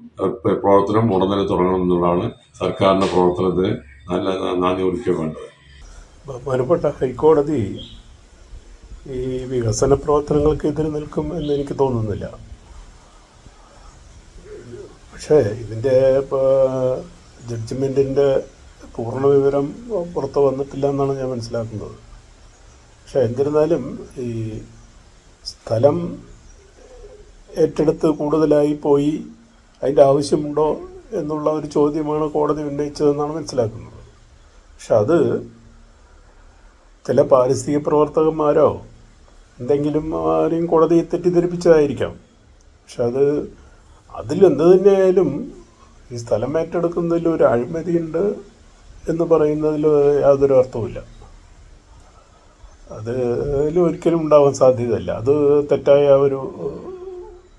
പ്രവർത്തനം ഉടൻ തന്നെ തുടങ്ങണം എന്നുള്ളതാണ് സർക്കാരിൻ്റെ പ്രവർത്തനത്തിന് നല്ല നന്ദി കുറിക്കുക വേണ്ടത്. ബഹുമാനപ്പെട്ട ഹൈക്കോടതി ഈ വികസന പ്രവർത്തനങ്ങൾക്ക് എതിര് നിൽക്കും എന്ന് എനിക്ക് തോന്നുന്നില്ല. പക്ഷേ ഇതിൻ്റെ ജഡ്ജ്മെൻറ്റിൻ്റെ പൂർണ്ണ വിവരം പുറത്ത് വന്നിട്ടില്ല എന്നാണ് ഞാൻ മനസ്സിലാക്കുന്നത്. പക്ഷേ എന്നിരുന്നാലും ഈ സ്ഥലം ഏറ്റെടുത്ത് കൂടുതലായി പോയി അതിൻ്റെ ആവശ്യമുണ്ടോ എന്നുള്ള ഒരു ചോദ്യമാണ് കോടതി ഉന്നയിച്ചതെന്നാണ് മനസ്സിലാക്കുന്നത്. പക്ഷെ അത് ചില പാരിസ്ഥിതിക പ്രവർത്തകന്മാരോ എന്തെങ്കിലും ആരെയും കോടതിയെ തെറ്റിദ്ധരിപ്പിച്ചതായിരിക്കാം. പക്ഷെ അതിലെന്ത് തന്നെയായാലും ഈ സ്ഥലം ഏറ്റെടുക്കുന്നതിൽ ഒരു അഴിമതിയുണ്ട് എന്ന് പറയുന്നതിൽ യാതൊരു അർത്ഥവുമില്ല. അതിൽ ഒരിക്കലും ഉണ്ടാവാൻ സാധ്യതയില്ല. അത് തെറ്റായ ഒരു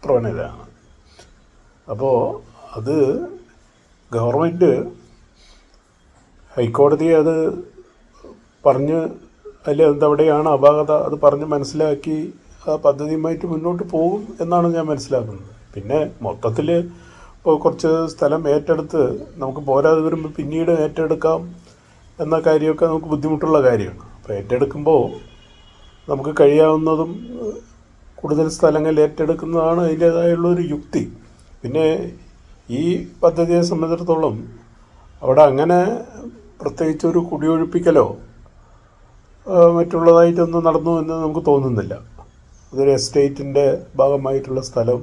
പ്രവണതയാണ്. അപ്പോൾ അത് ഗവൺമെൻറ് ഹൈക്കോടതിയെ അത് പറഞ്ഞ് അതിൽ എന്തെവിടെയാണ് അപാകത അത് പറഞ്ഞ് മനസ്സിലാക്കി ആ പദ്ധതിയുമായിട്ട് മുന്നോട്ട് പോകും എന്നാണ് ഞാൻ മനസ്സിലാക്കുന്നത്. പിന്നെ മൊത്തത്തിൽ ഇപ്പോൾ കുറച്ച് സ്ഥലം ഏറ്റെടുത്ത് നമുക്ക് പോരാതെ വരുമ്പോൾ പിന്നീട് ഏറ്റെടുക്കാം എന്ന കാര്യമൊക്കെ നമുക്ക് ബുദ്ധിമുട്ടുള്ള കാര്യമാണ്. അപ്പോൾ ഏറ്റെടുക്കുമ്പോൾ നമുക്ക് കഴിയാവുന്നതും കൂടുതൽ സ്ഥലങ്ങൾ ഏറ്റെടുക്കുന്നതാണ് അതിൻ്റേതായുള്ളൊരു യുക്തി. പിന്നെ ഈ പദ്ധതിയെ സംബന്ധിച്ചിടത്തോളം അവിടെ അങ്ങനെ പ്രത്യേകിച്ചൊരു കുടിയൊഴിപ്പിക്കലോ മറ്റുള്ളതായിട്ടൊന്നും നടന്നു എന്ന് നമുക്ക് തോന്നുന്നില്ല. അതൊരു എസ്റ്റേറ്റിൻ്റെ ഭാഗമായിട്ടുള്ള സ്ഥലം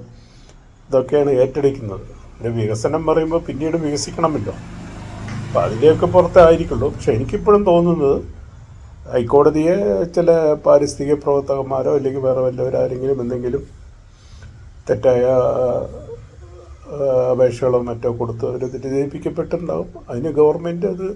ഇതൊക്കെയാണ് ഏറ്റെടുക്കുന്നത്. ഒരു വികസനം പറയുമ്പോൾ പിന്നീട് വികസിക്കണമല്ലോ, അപ്പോൾ അതിൻ്റെയൊക്കെ പുറത്തായിരിക്കുള്ളൂ. പക്ഷെ എനിക്കിപ്പോഴും തോന്നുന്നത് ഹൈക്കോടതിയെ ചില പാരിസ്ഥിതിക പ്രവർത്തകന്മാരോ അല്ലെങ്കിൽ വേറെ വല്ലവരാരെങ്കിലും എന്തെങ്കിലും തെറ്റായ അപേക്ഷകളോ മറ്റോ കൊടുത്ത് അവർ തെറ്റിദ്ധരിപ്പിക്കപ്പെട്ടിട്ടുണ്ടാവും. അതിന് ഗവൺമെൻറ് അത്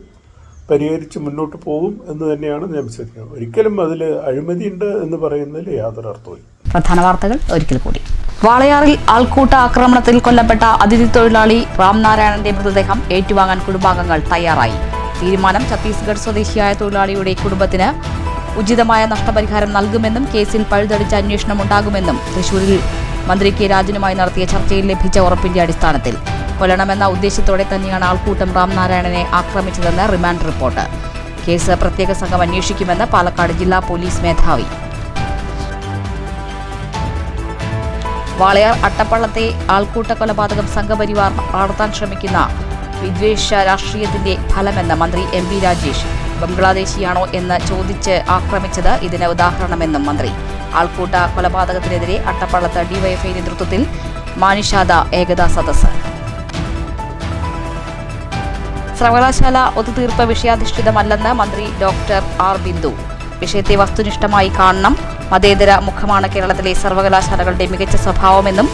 പരിഹരിച്ച് മുന്നോട്ട് പോകും എന്ന് തന്നെയാണ് ഞാൻ വിശ്വസിക്കുന്നത്. ഒരിക്കലും അതിൽ അഴിമതിയുണ്ട് എന്ന് പറയുന്നതിൽ യാതൊരു അർത്ഥവും. പ്രധാന വാർത്തകൾ ഒരിക്കൽ കൂടി. വാളയാറിൽ ആൾക്കൂട്ട ആക്രമണത്തിൽ കൊല്ലപ്പെട്ട അതിഥി തൊഴിലാളി രാംനാരായണന്റെ മൃതദേഹം ഏറ്റുവാങ്ങാൻ കുടുംബാംഗങ്ങൾ തയ്യാറായി. തീരുമാനം ഛത്തീസ്ഗഡ് സ്വദേശിയായ തൊഴിലാളിയുടെ കുടുംബത്തിന് ഉചിതമായ നഷ്ടപരിഹാരം നൽകുമെന്നും കേസിൽ പഴുതടിച്ച അന്വേഷണം ഉണ്ടാകുമെന്നും തൃശൂരിൽ മന്ത്രി കെ രാജനുമായി നടത്തിയ ചർച്ചയിൽ ലഭിച്ച ഉറപ്പിന്റെ അടിസ്ഥാനത്തിൽ കൊല്ലണമെന്ന ഉദ്ദേശത്തോടെ തന്നെയാണ് ആൾക്കൂട്ടം രാംനാരായണനെ ആക്രമിച്ചതെന്ന് റിമാൻഡ് റിപ്പോർട്ട്. കേസ് പ്രത്യേക സംഘം അന്വേഷിക്കുമെന്ന് പാലക്കാട് ജില്ലാ പോലീസ് മേധാവി. വാളയാർ അട്ടപ്പള്ളത്തെ ആൾക്കൂട്ട കൊലപാതകം സംഘപരിവാർ നടത്താൻ ശ്രമിക്കുന്ന വിദ്വേഷ രാഷ്ട്രീയത്തിന്റെ ഫലമെന്ന് മന്ത്രി എം പി രാജേഷ്. ബംഗ്ലാദേശിയാണോ എന്ന് ചോദിച്ച് ആക്രമിച്ചത് ഇതിന് ഉദാഹരണമെന്നും മന്ത്രി. ആൾക്കൂട്ട കൊലപാതകത്തിനെതിരെ അട്ടപ്പള്ളത്ത് ഡിവൈഎഫ്ഐ നേതൃത്വത്തിൽ മാനിഷാദ ഏകതാ സദസ്സ്. സർവകലാശാല ഒത്തുതീർപ്പ് വിഷയാധിഷ്ഠിതമല്ലെന്ന് മന്ത്രി ഡോക്ടർ ആർ ബിന്ദു. വിഷയത്തെ വസ്തുനിഷ്ഠമായി കാണണം. മതേതര മുഖമാണ് കേരളത്തിലെ സർവകലാശാലകളുടെ മികച്ച സ്വഭാവമെന്നും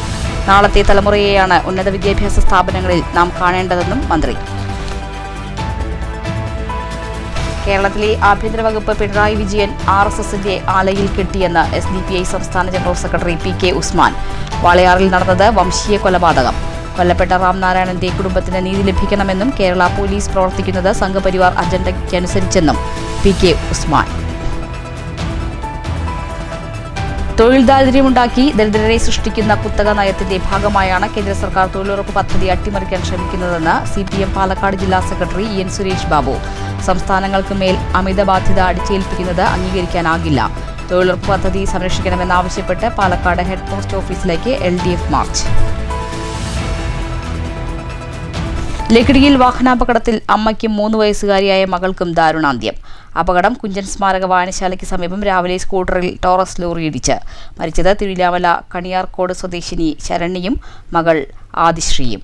നാളത്തെ തലമുറയെയാണ് ഉന്നത വിദ്യാഭ്യാസ സ്ഥാപനങ്ങളിൽ നാം കാണേണ്ടതെന്നും മന്ത്രി. കേരളത്തിലെ ആഭ്യന്തര വകുപ്പ് പിണറായി വിജയൻ RSSന്റെ ആലയിൽ കെട്ടിയെന്ന് SDPI സംസ്ഥാന ജനറൽ സെക്രട്ടറി PK ഉസ്മാൻ. വാളയാറിൽ നടന്നത് വംശീയ കൊലപാതകം. കൊല്ലപ്പെട്ട രാംനാരായണന്റെ കുടുംബത്തിന് നീതി ലഭിക്കണമെന്നും കേരള പോലീസ് പ്രവർത്തിക്കുന്നത് സംഘപരിവാർ അജണ്ടയ്ക്കനുസരിച്ചെന്നും PK ഉസ്മാൻ. തൊഴിൽ ദാരിദ്ര്യമുണ്ടാക്കി ദരിദ്രരെ സൃഷ്ടിക്കുന്ന കുത്തക നയത്തിന്റെ ഭാഗമായാണ് കേന്ദ്ര സർക്കാർ തൊഴിലുറപ്പ് പദ്ധതി അട്ടിമറിക്കാൻ ശ്രമിക്കുന്നതെന്ന് CPM പാലക്കാട് ജില്ലാ സെക്രട്ടറി EN സുരേഷ് ബാബു. സംസ്ഥാനങ്ങൾക്ക് മേൽ അമിത ബാധ്യത അടിച്ചേൽപ്പിക്കുന്നത് അംഗീകരിക്കാനാകില്ല. തൊഴിലുറപ്പ് പദ്ധതി സംരക്ഷിക്കണമെന്നാവശ്യപ്പെട്ട് പാലക്കാട് ഹെഡ് പോസ്റ്റ് ഓഫീസിലേക്ക് LDF മാർച്ച്. ലക്കിടിയിൽ വാഹനാപകടത്തിൽ അമ്മയ്ക്കും 3 വയസ്സുകാരിയായ മകൾക്കും ദാരുണാന്ത്യം. അപകടം കുഞ്ചൻ സ്മാരക വായനശാലയ്ക്ക് സമീപം രാവിലെ സ്കൂട്ടറിൽ ടോറസ് ലോറി ഇടിച്ച്. മരിച്ചത് തിരുവിലാമല കണിയാർക്കോട് സ്വദേശിനി ശരണ്യയും മകൾ ആദിശ്രീയും.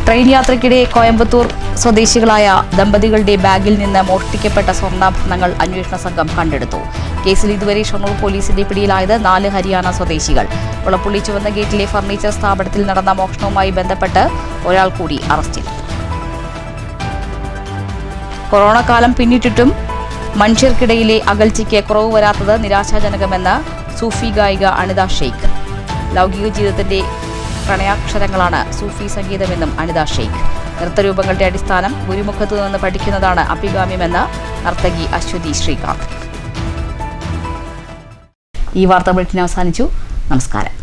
ട്രെയിൻ യാത്രയ്ക്കിടെ കോയമ്പത്തൂർ സ്വദേശികളായ ദമ്പതികളുടെ ബാഗിൽ നിന്ന് മോഷ്ടിക്കപ്പെട്ട സ്വർണ്ണാഭരണങ്ങൾ അന്വേഷണ സംഘം കണ്ടെടുത്തു. കേസിൽ ഇതുവരെ ഷൊർണൂർ പോലീസിന്റെ പിടിയിലായത് 4 ഹരിയാന സ്വദേശികൾ. കുളപ്പുള്ളി ചുവന്ന ഗേറ്റിലെ ഫർണിച്ചർ സ്ഥാപനത്തിൽ നടന്ന മോഷണവുമായി ബന്ധപ്പെട്ട് ഒരാൾ കൂടി അറസ്റ്റിൽ. കൊറോണ കാലം പിന്നിട്ടിട്ടും മനുഷ്യർക്കിടയിലെ അകൽച്ചയ്ക്ക് കുറവ് വരാത്തത് നിരാശാജനകമെന്ന് സൂഫി ഗായിക അനിത ഷെയ്ഖ്. ലൗകിക ജീവിതത്തിന്റെ പ്രണയാക്ഷരങ്ങളാണ് സൂഫി സംഗീതമെന്നും അനിത ഷെയ്ഖ്. നൃത്തരൂപങ്ങളുടെ അടിസ്ഥാനം ഗുരുമുഖത്തു നിന്ന് പഠിക്കുന്നതാണ് അഭികാമ്യമെന്ന് നർത്തകി അശ്വതി ശ്രീകാന്ത്. ഈ വാർത്താ ബുള്ളറ്റിൻ അവസാനിച്ചു. നമസ്കാരം.